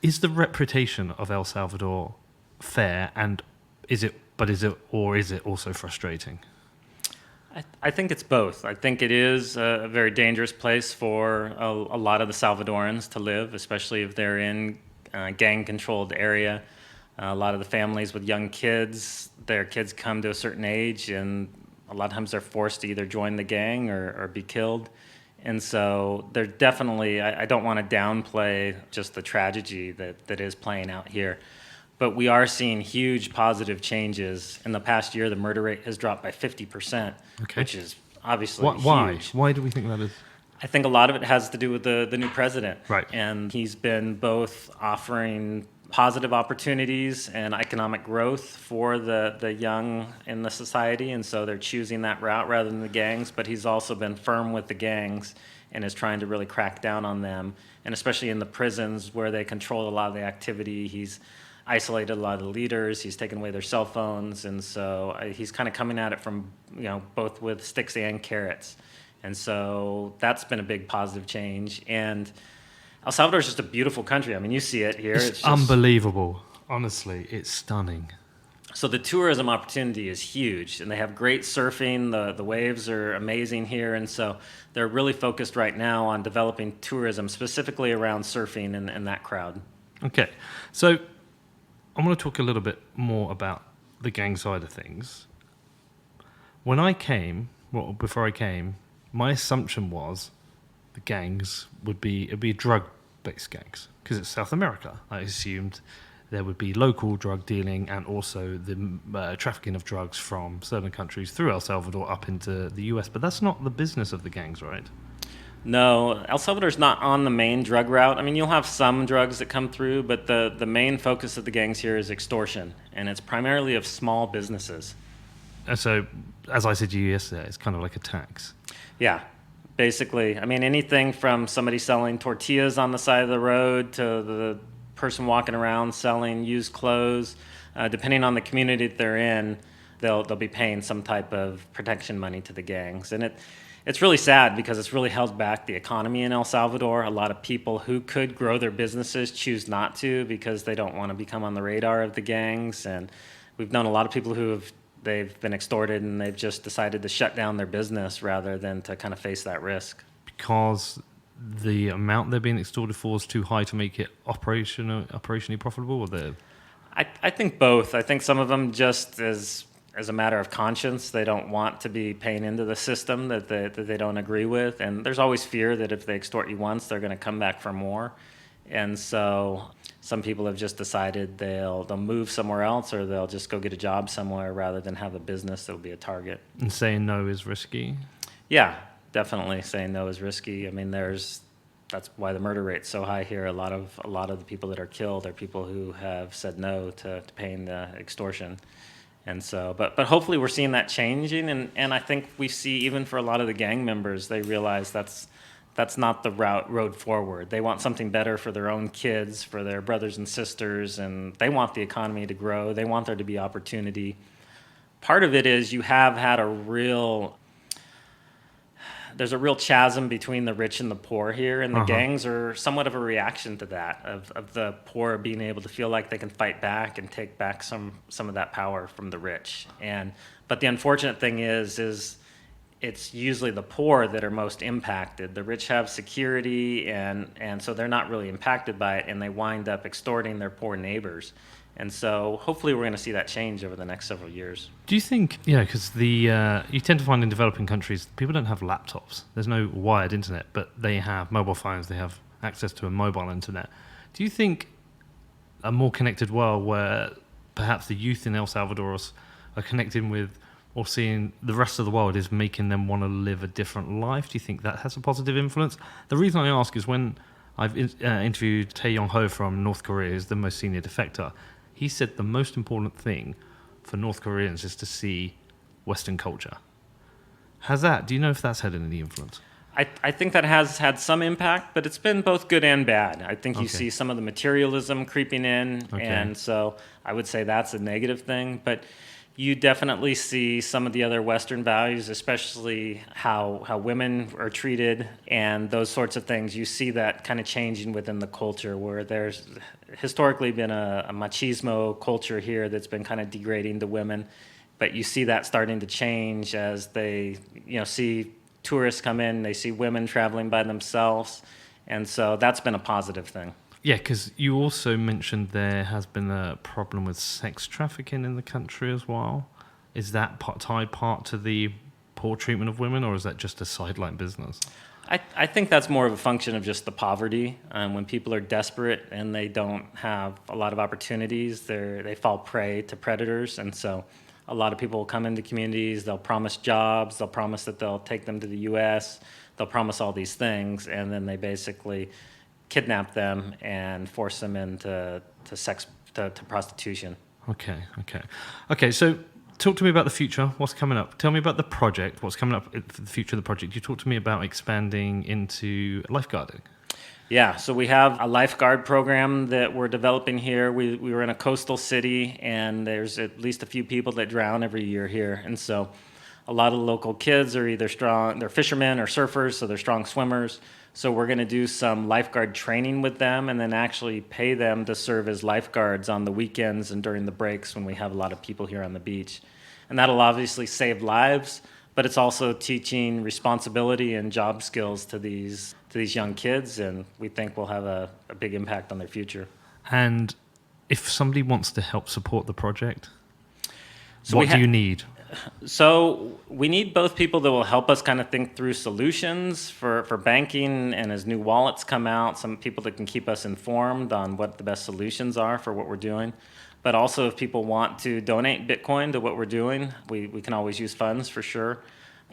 is the reputation of El Salvador fair, and is it also frustrating? I think it's both. I think it is a very dangerous place for a lot of the Salvadorans to live, especially if they're in a gang-controlled area. A lot of the families with young kids, their kids come to a certain age, and a lot of times they're forced to either join the gang or be killed. And so they're definitely, I don't want to downplay just the tragedy that is playing out here. But we are seeing huge positive changes. In the past year, the murder rate has dropped by 50%, which is obviously huge. Why do we think that is? I think a lot of it has to do with the new president. Right. And he's been both offering positive opportunities and economic growth for the young in the society, and so they're choosing that route rather than the gangs. But he's also been firm with the gangs and is trying to really crack down on them, and especially in the prisons where they control a lot of the activity. He's isolated a lot of the leaders. He's taken away their cell phones, and so he's kind of coming at it from both with sticks and carrots. And so that's been a big positive change. And El Salvador is just a beautiful country. I mean, you see it here. It's just unbelievable. Honestly, it's stunning. So the tourism opportunity is huge, and they have great surfing. The waves are amazing here, and so they're really focused right now on developing tourism, specifically around surfing and that crowd. Okay, so I want to talk a little bit more about the gang side of things. Before I came, my assumption was the gangs would be drug-based gangs, because it's South America. I assumed there would be local drug dealing and also the trafficking of drugs from certain countries through El Salvador up into the US. But that's not the business of the gangs, right? No, El Salvador's not on the main drug route. I mean, you'll have some drugs that come through, but the main focus of the gangs here is extortion, and it's primarily of small businesses. So, as I said to you yesterday, it's kind of like a tax. Yeah, basically. I mean, anything from somebody selling tortillas on the side of the road to the person walking around selling used clothes, depending on the community that they're in, they'll be paying some type of protection money to the gangs. And it's really sad because it's really held back the economy in El Salvador. A lot of people who could grow their businesses choose not to because they don't want to become on the radar of the gangs. And we've known a lot of people they've been extorted and they've just decided to shut down their business rather than to kind of face that risk. Because the amount they're being extorted for is too high to make it operationally profitable, or I think both. I think some of them just as a matter of conscience, they don't want to be paying into the system that they don't agree with. And there's always fear that if they extort you once, they're going to come back for more. And so some people have just decided they'll move somewhere else, or they'll just go get a job somewhere rather than have a business that'll be a target. And saying no is risky? Yeah, definitely saying no is risky. I mean, that's why the murder rate's so high here. A lot of the people that are killed are people who have said no to paying the extortion. And so, but hopefully we're seeing that changing, and I think we see even for a lot of the gang members, they realize that's not the road forward. They want something better for their own kids, for their brothers and sisters, and they want the economy to grow. They want there to be opportunity. Part of it is you have had there's a real chasm between the rich and the poor here, and the gangs are somewhat of a reaction to that, of the poor being able to feel like they can fight back and take back some of that power from the rich. But the unfortunate thing is it's usually the poor that are most impacted. The rich have security, and so they're not really impacted by it, and they wind up extorting their poor neighbors. And so hopefully we're going to see that change over the next several years. Do you think, because you tend to find in developing countries, people don't have laptops. There's no wired internet, but they have mobile phones. They have access to a mobile internet. Do you think a more connected world where perhaps the youth in El Salvador are connecting with or seeing the rest of the world is making them want to live a different life? Do you think that has a positive influence? The reason I ask is when I've interviewed Tae Yong-ho from North Korea, who's the most senior defector, he said the most important thing for North Koreans is to see Western culture. Do you know if that's had any influence? I think that has had some impact, but it's been both good and bad. I think you see some of the materialism creeping in, and so I would say that's a negative thing. But you definitely see some of the other Western values, especially how women are treated and those sorts of things. You see that kind of changing within the culture, where there's historically been a machismo culture here that's been kind of degrading the women. But you see that starting to change as they see tourists come in, they see women traveling by themselves. And so that's been a positive thing. Yeah, because you also mentioned there has been a problem with sex trafficking in the country as well. Is that tied part to the poor treatment of women, or is that just a sideline business? I think that's more of a function of just the poverty. When people are desperate and they don't have a lot of opportunities, they fall prey to predators. And so a lot of people will come into communities, they'll promise jobs, they'll promise that they'll take them to the U.S., they'll promise all these things, and then they basically kidnap them and force them into prostitution. Okay. So talk to me about the future. What's coming up? Tell me about the project. What's coming up for the future of the project? You talked to me about expanding into lifeguarding. Yeah, so we have a lifeguard program that we're developing here. We were in a coastal city, and there's at least a few people that drown every year here. And so a lot of the local kids are either they're fishermen or surfers, so they're strong swimmers. So we're going to do some lifeguard training with them and then actually pay them to serve as lifeguards on the weekends and during the breaks when we have a lot of people here on the beach. And that'll obviously save lives, but it's also teaching responsibility and job skills to these young kids, and we think we'll have a big impact on their future. And if somebody wants to help support the project, what do you need? So we need both people that will help us kind of think through solutions for banking, and as new wallets come out, some people that can keep us informed on what the best solutions are for what we're doing. But also if people want to donate Bitcoin to what we're doing, we can always use funds for sure.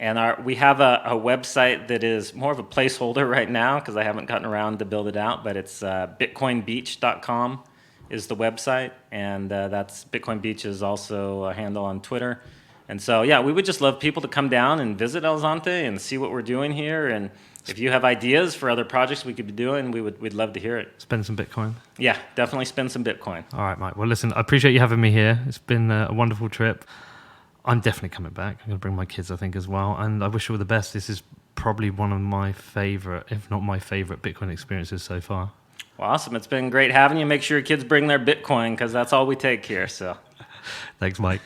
And we have a website that is more of a placeholder right now because I haven't gotten around to build it out, but it's bitcoinbeach.com is the website, and that's Bitcoin Beach is also a handle on Twitter. And so, yeah, we would just love people to come down and visit El Zonte and see what we're doing here. And if you have ideas for other projects we could be doing, we'd love to hear it. Spend some Bitcoin. Yeah, definitely spend some Bitcoin. All right, Mike. Well, listen, I appreciate you having me here. It's been a wonderful trip. I'm definitely coming back. I'm going to bring my kids, I think, as well. And I wish you all the best. This is probably one of my favorite, if not my favorite, Bitcoin experiences so far. Well, awesome. It's been great having you. Make sure your kids bring their Bitcoin because that's all we take here. So, thanks, Mike.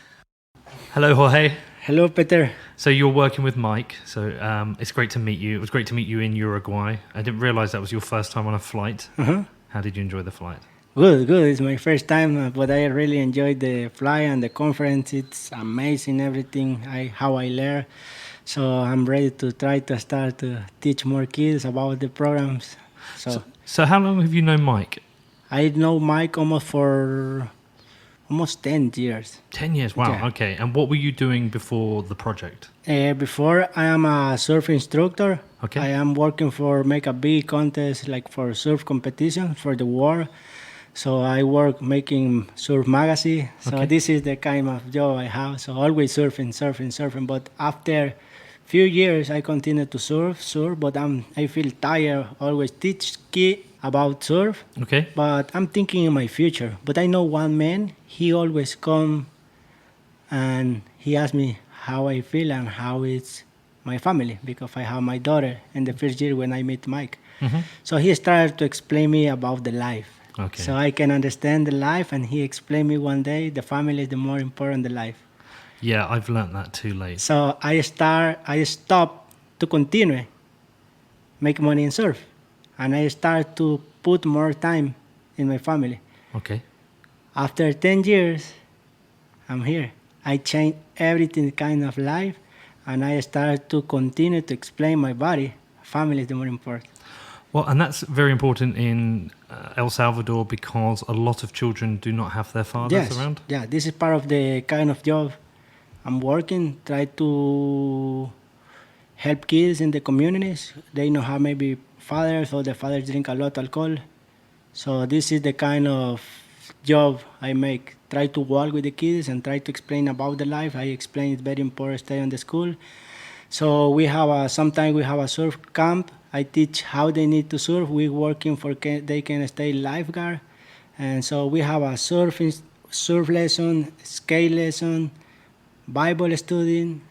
Hello, Jorge. Hello, Peter. So you're working with Mike. So it's great to meet you. It was great to meet you in Uruguay. I didn't realize that was your first time on a flight. Uh-huh. How did you enjoy the flight? Good. It's my first time, but I really enjoyed the flight and the conference. It's amazing, everything, how I learn. So I'm ready to try to start to teach more kids about the programs. So how long have you known Mike? I know Mike for almost 10 years. 10 years, wow, Yeah. okay. And what were you doing before the project? Before, I am a surf instructor. Okay. I am working for make a big contest like for surf competition for the world. So I work making surf magazine. So Okay. this is the kind of job I have. So always surfing. But after few years, I continue to surf. But I feel tired. Always teach kids about surf. Okay. But I'm thinking in my future. But I know one man. He always come and he asks me how I feel and how it's my family because I have my daughter in the first year when I met Mike. Mm-hmm. So he started to explain me about the life. Okay. So I can understand the life, and he explained me one day the family is the more important than life. Yeah, I've learnt that too late. So I stopped to continue make money in surf, and I start to put more time in my family. Okay. After 10 years, I'm here. I changed everything kind of life, and I start to continue to explain my body. Family is the more important. Well, and that's very important in El Salvador because a lot of children do not have their fathers around. Yeah, this is part of the kind of job I'm working. Try to help kids in the communities. They don't have maybe fathers or the fathers drink a lot of alcohol. So this is the kind of job I make. Try to walk with the kids and try to explain about the life. I explain it's very important to stay on the school. So we have sometimes we have a surf camp. I teach how they need to surf. We're working for they can stay lifeguard. And so we have a surf lesson, skate lesson, Bible study,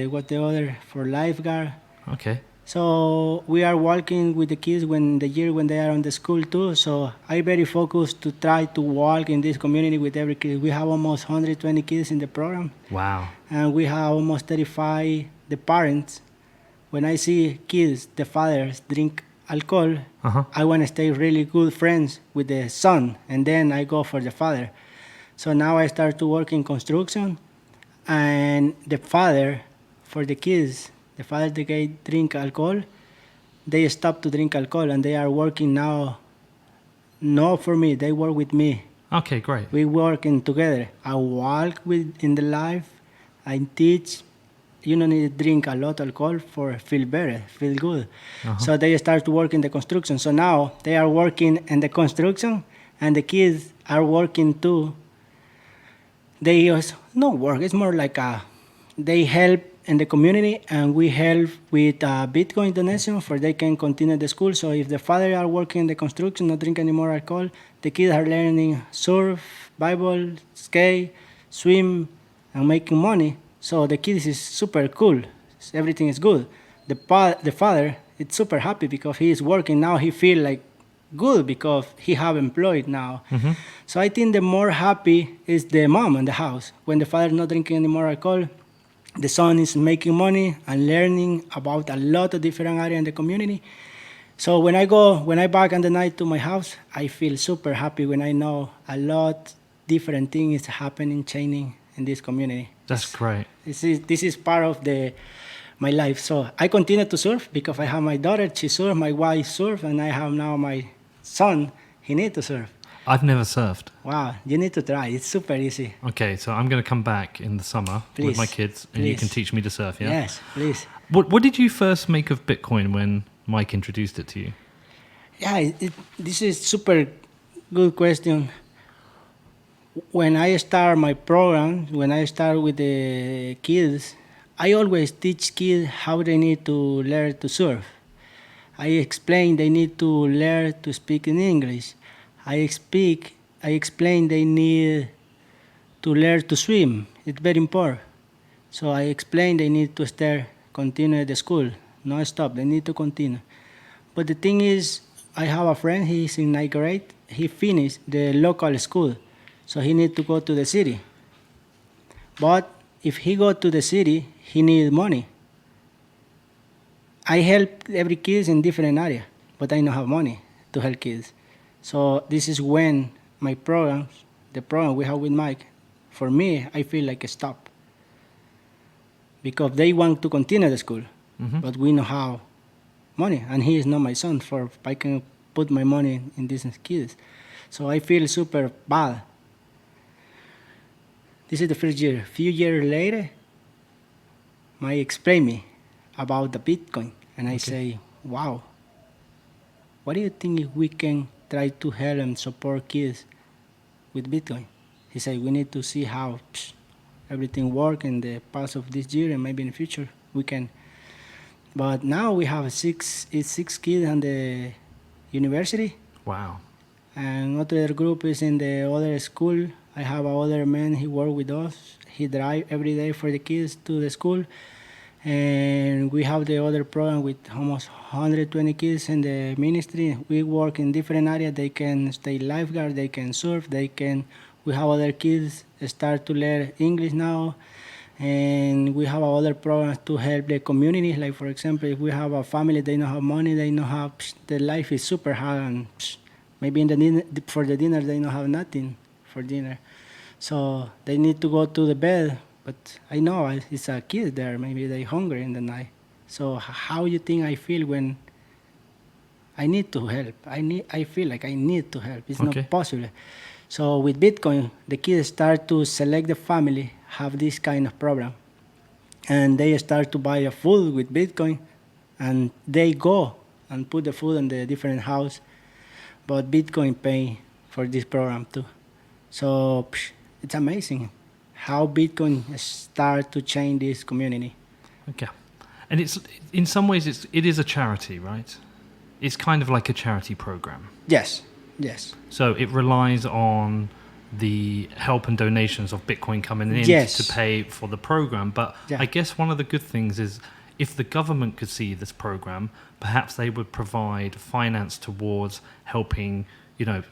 what the other for lifeguard. Okay. So we are working with the kids when they are on the school too. So I very focused to try to walk in this community with every kid. We have almost 120 kids in the program. Wow. And we have almost 35 the parents. When I see kids, the fathers drink alcohol, I want to stay really good friends with the son, and then I go for the father. So now I start to work in construction, and the father, for the kids, the father they drink alcohol, they stop to drink alcohol, and they are working now. Not for me, they work with me. Okay, great. We working together. I walk in the life, I teach. You don't need to drink a lot of alcohol for feel better, feel good. So they start to work in the construction. So now they are working in the construction, and the kids are working too. They use no work. It's more like they help in the community, and we help with Bitcoin donation for they can continue the school. So if the father are working in the construction, not drink any more alcohol, the kids are learning surf, Bible, skate, swim, and making money. So the kids is super cool. Everything is good. The father is super happy because he is working now. He feel like good because he have employed now. Mm-hmm. So I think the more happy is the mom in the house. When the father is not drinking any more alcohol, the son is making money and learning about a lot of different areas in the community. So when I back on the night to my house, I feel super happy when I know a lot different things happening, changing in this community. That's great. This is part of my life. So I continue to surf because I have my daughter, she surf, my wife surf, and I have now my son, he need to surf. I've never surfed. Wow, you need to try. It's super easy. Okay, so I'm going to come back in the summer with my kids, and you can teach me to surf. Yeah. Yes, please. What did you first make of Bitcoin when Mike introduced it to you? Yeah, this is super good question. When I start my program, when I start with the kids, I always teach kids how they need to learn to surf. I explain they need to learn to speak in English. I explain they need to learn to swim. It's very important. So I explain they need to continue the school, not stop. They need to continue. But the thing is, I have a friend, he's in 9th grade. He finished the local school, so he need to go to the city. But if he go to the city, he need money. I help every kid in different area, but I don't have money to help kids. So this is when my programs, the program we have with Mike, for me, I feel like a stop. Because they want to continue the school, but we don't have money, and he is not my son for I can put my money in these kids. So I feel super bad. This is the first year. A few years later, Mike explained me about the Bitcoin, and I say, wow, what do you think if we can try to help and support kids with Bitcoin? He said, we need to see how everything works in the past of this year, and maybe in the future we can. But now we have six kids in the university. Wow. And other group is in the other school. I have another man, he work with us. He drive every day for the kids to the school. And we have the other program with almost 120 kids in the ministry. We work in different areas. They can stay lifeguard, they can surf, we have other kids start to learn English now. And we have other programs to help the community. Like, for example, if we have a family, they don't have money, they don't have, the life is super hard, and maybe for the dinner, they don't have nothing for dinner. So they need to go to the bed, but I know it's a kid there, maybe they're hungry in the night. So how you think I feel when I need to help? I feel like I need to help. It's not possible. So with Bitcoin, the kids start to select the family, have this kind of program. And they start to buy a food with Bitcoin, and they go and put the food in the different house. But Bitcoin pay for this program too. So it's amazing how Bitcoin start to change this community. Okay. And it's in some ways it is a charity, right? It's kind of like a charity program. Yes. So it relies on the help and donations of Bitcoin coming in to pay for the program. But I guess one of the good things is if the government could see this program, perhaps they would provide finance towards helping,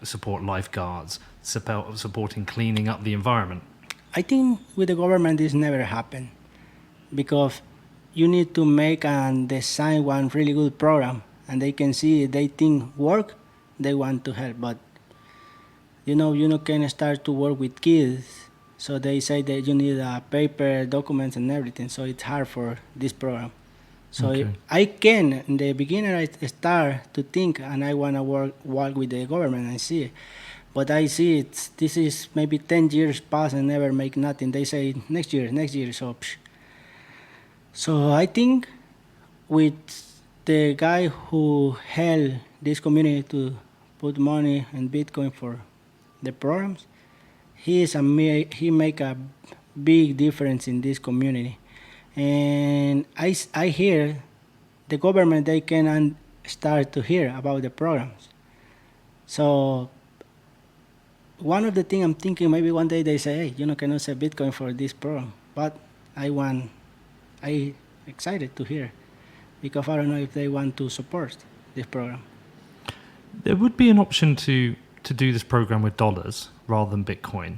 support lifeguards, supporting cleaning up the environment. I think with the government this never happened, because you need to make and design one really good program, and they can see they think work, they want to help. But you can start to work with kids, so they say that you need paper, documents, and everything. So it's hard for this program. So I can, in the beginning, I start to think, and I want to work with the government and see it. But I see this is maybe 10 years pass and never make nothing. They say next year. So I think with the guy who held this community to put money in Bitcoin for the programs, he make a big difference in this community. And I hear the government, they can start to hear about the programs. So one of the things I'm thinking, maybe one day they say, hey, can use Bitcoin for this program. But I excited to hear, because I don't know if they want to support this program. There would be an option to do this program with dollars rather than Bitcoin.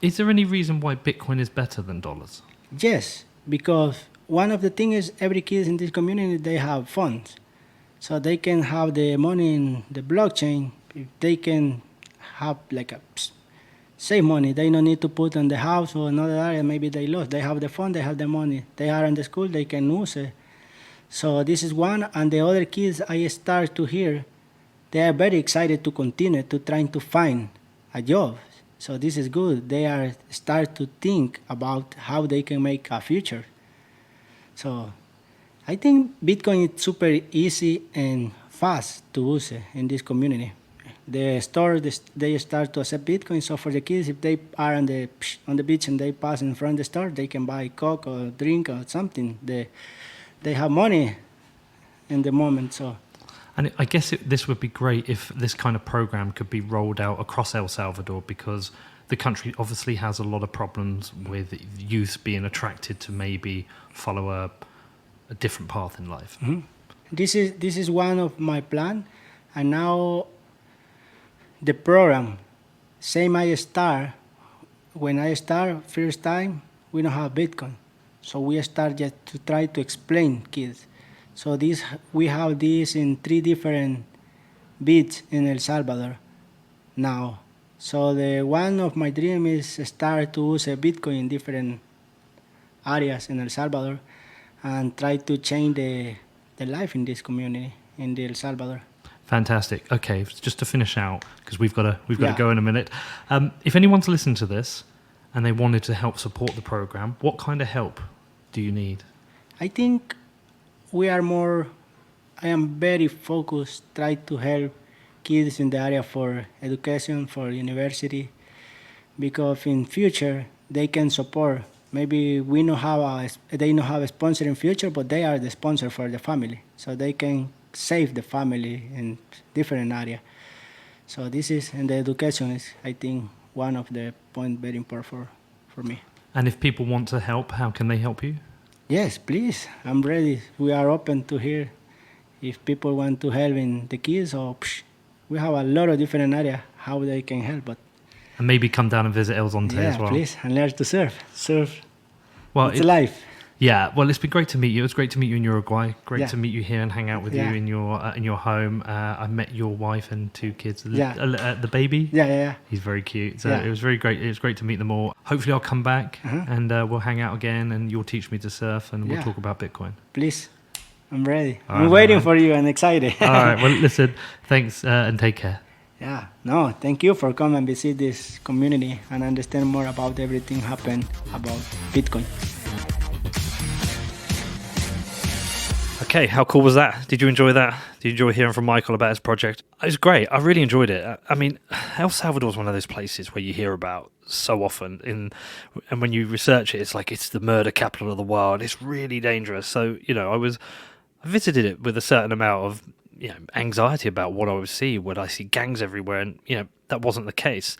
Is there any reason why Bitcoin is better than dollars? Yes, because one of the things is every kid in this community, they have funds. So they can have the money in the blockchain. If they can have save money, they don't need to put on the house or another area, maybe they lost. They have the fund, they have the money. They are in the school, they can use it. So this is one, and the other kids I start to hear, they are very excited to continue to trying to find a job. So this is good. They are start to think about how they can make a future. So I think Bitcoin is super easy and fast to use in this community. The store, they start to accept Bitcoin. So for the kids, if they are on the beach and they pass in front of the store, they can buy Coke or drink or something. They have money in the moment. So. And I guess this would be great if this kind of program could be rolled out across El Salvador, because the country obviously has a lot of problems with youth being attracted to maybe follow a different path in life. Mm-hmm. This is one of my plan, and now the program, when I start first time, we don't have Bitcoin, so we start just to try to explain kids. So we have this in 3 different beats in El Salvador now. So one of my dream is start to use a Bitcoin in different areas in El Salvador and try to change the life in this community in El Salvador. Fantastic. Okay, just to finish out, because we've got to go in a minute. If anyone's listened to this and they wanted to help support the program, what kind of help do you need? I think I am very focused, try to help kids in the area for education, for university, because in future they can support. Maybe they don't have a sponsor in future, but they are the sponsor for the family, so they can save the family in different area. So and the education is, I think, one of the points very important for me. And if people want to help, how can they help you? Yes, please. I'm ready. We are open to hear if people want to help in the kids, or we have a lot of different areas how they can help. But and maybe come down and visit El Zonte as well. Yeah, please, and learn to surf. Well, it's life. Yeah, well, it's been great to meet you. It was great to meet you in Uruguay. Great to meet you here and hang out with you in your home. I met your wife and 2 kids. The baby. Yeah. He's very cute. So it was very great. It was great to meet them all. Hopefully, I'll come back and we'll hang out again, and you'll teach me to surf, and we'll talk about Bitcoin. Please, I'm ready. I'm waiting for you and excited. All right. Well, listen. Thanks and take care. Yeah. No, thank you for coming and visit this community and understand more about everything happened about Bitcoin. Okay, how cool was that? Did you enjoy that? Did you enjoy hearing from Michael about his project? It was great. I really enjoyed it. I mean, El Salvador is one of those places where you hear about so often, and when you research it, it's like it's the murder capital of the world. It's really dangerous. So, I visited it with a certain amount of anxiety about what I would see. Would I see gangs everywhere? And, that wasn't the case.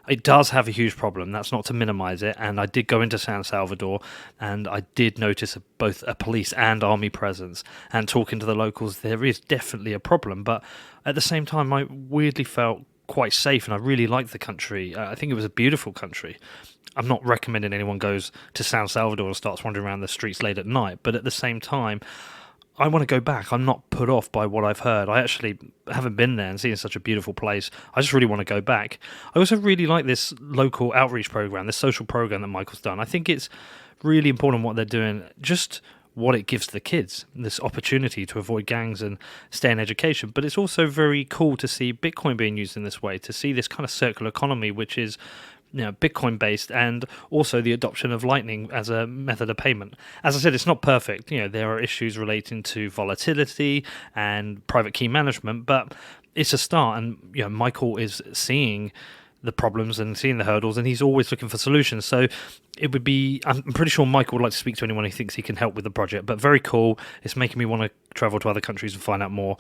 It does have a huge problem. That's not to minimize it. And I did go into San Salvador, and I did notice both a police and army presence. And talking to the locals, there is definitely a problem. But at the same time, I weirdly felt quite safe, and I really liked the country. I think it was a beautiful country. I'm not recommending anyone goes to San Salvador and starts wandering around the streets late at night. But at the same time, I want to go back. I'm not put off by what I've heard. I actually haven't been there and seen such a beautiful place. I just really want to go back. I also really like this local outreach program, this social program that Michael's done. I think it's really important what they're doing, just what it gives the kids, this opportunity to avoid gangs and stay in education. But it's also very cool to see Bitcoin being used in this way, to see this kind of circular economy, which is Bitcoin based, and also the adoption of Lightning as a method of payment. As I said, it's not perfect. There are issues relating to volatility and private key management, but it's a start. And Michael is seeing the problems and seeing the hurdles, and he's always looking for solutions. So I'm pretty sure Michael would like to speak to anyone who thinks he can help with the project. But very cool. It's making me want to travel to other countries and find out more.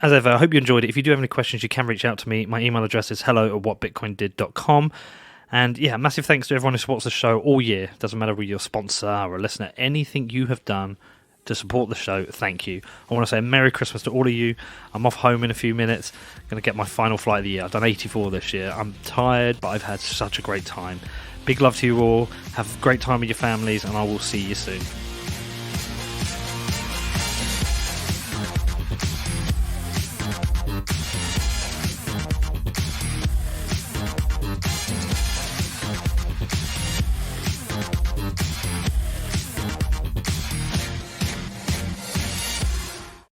As ever, I hope you enjoyed it. If you do have any questions, you can reach out to me. My email address is hello@whatbitcoindid.com. And massive thanks to everyone who supports the show all year. Doesn't matter whether you're a sponsor or a listener, anything you have done to support the show, thank you. I want to say a Merry Christmas to all of you. I'm off home in a few minutes. I'm going to get my final flight of the year. I've done 84 this year. I'm tired, but I've had such a great time. Big love to you all. Have a great time with your families, and I will see you soon.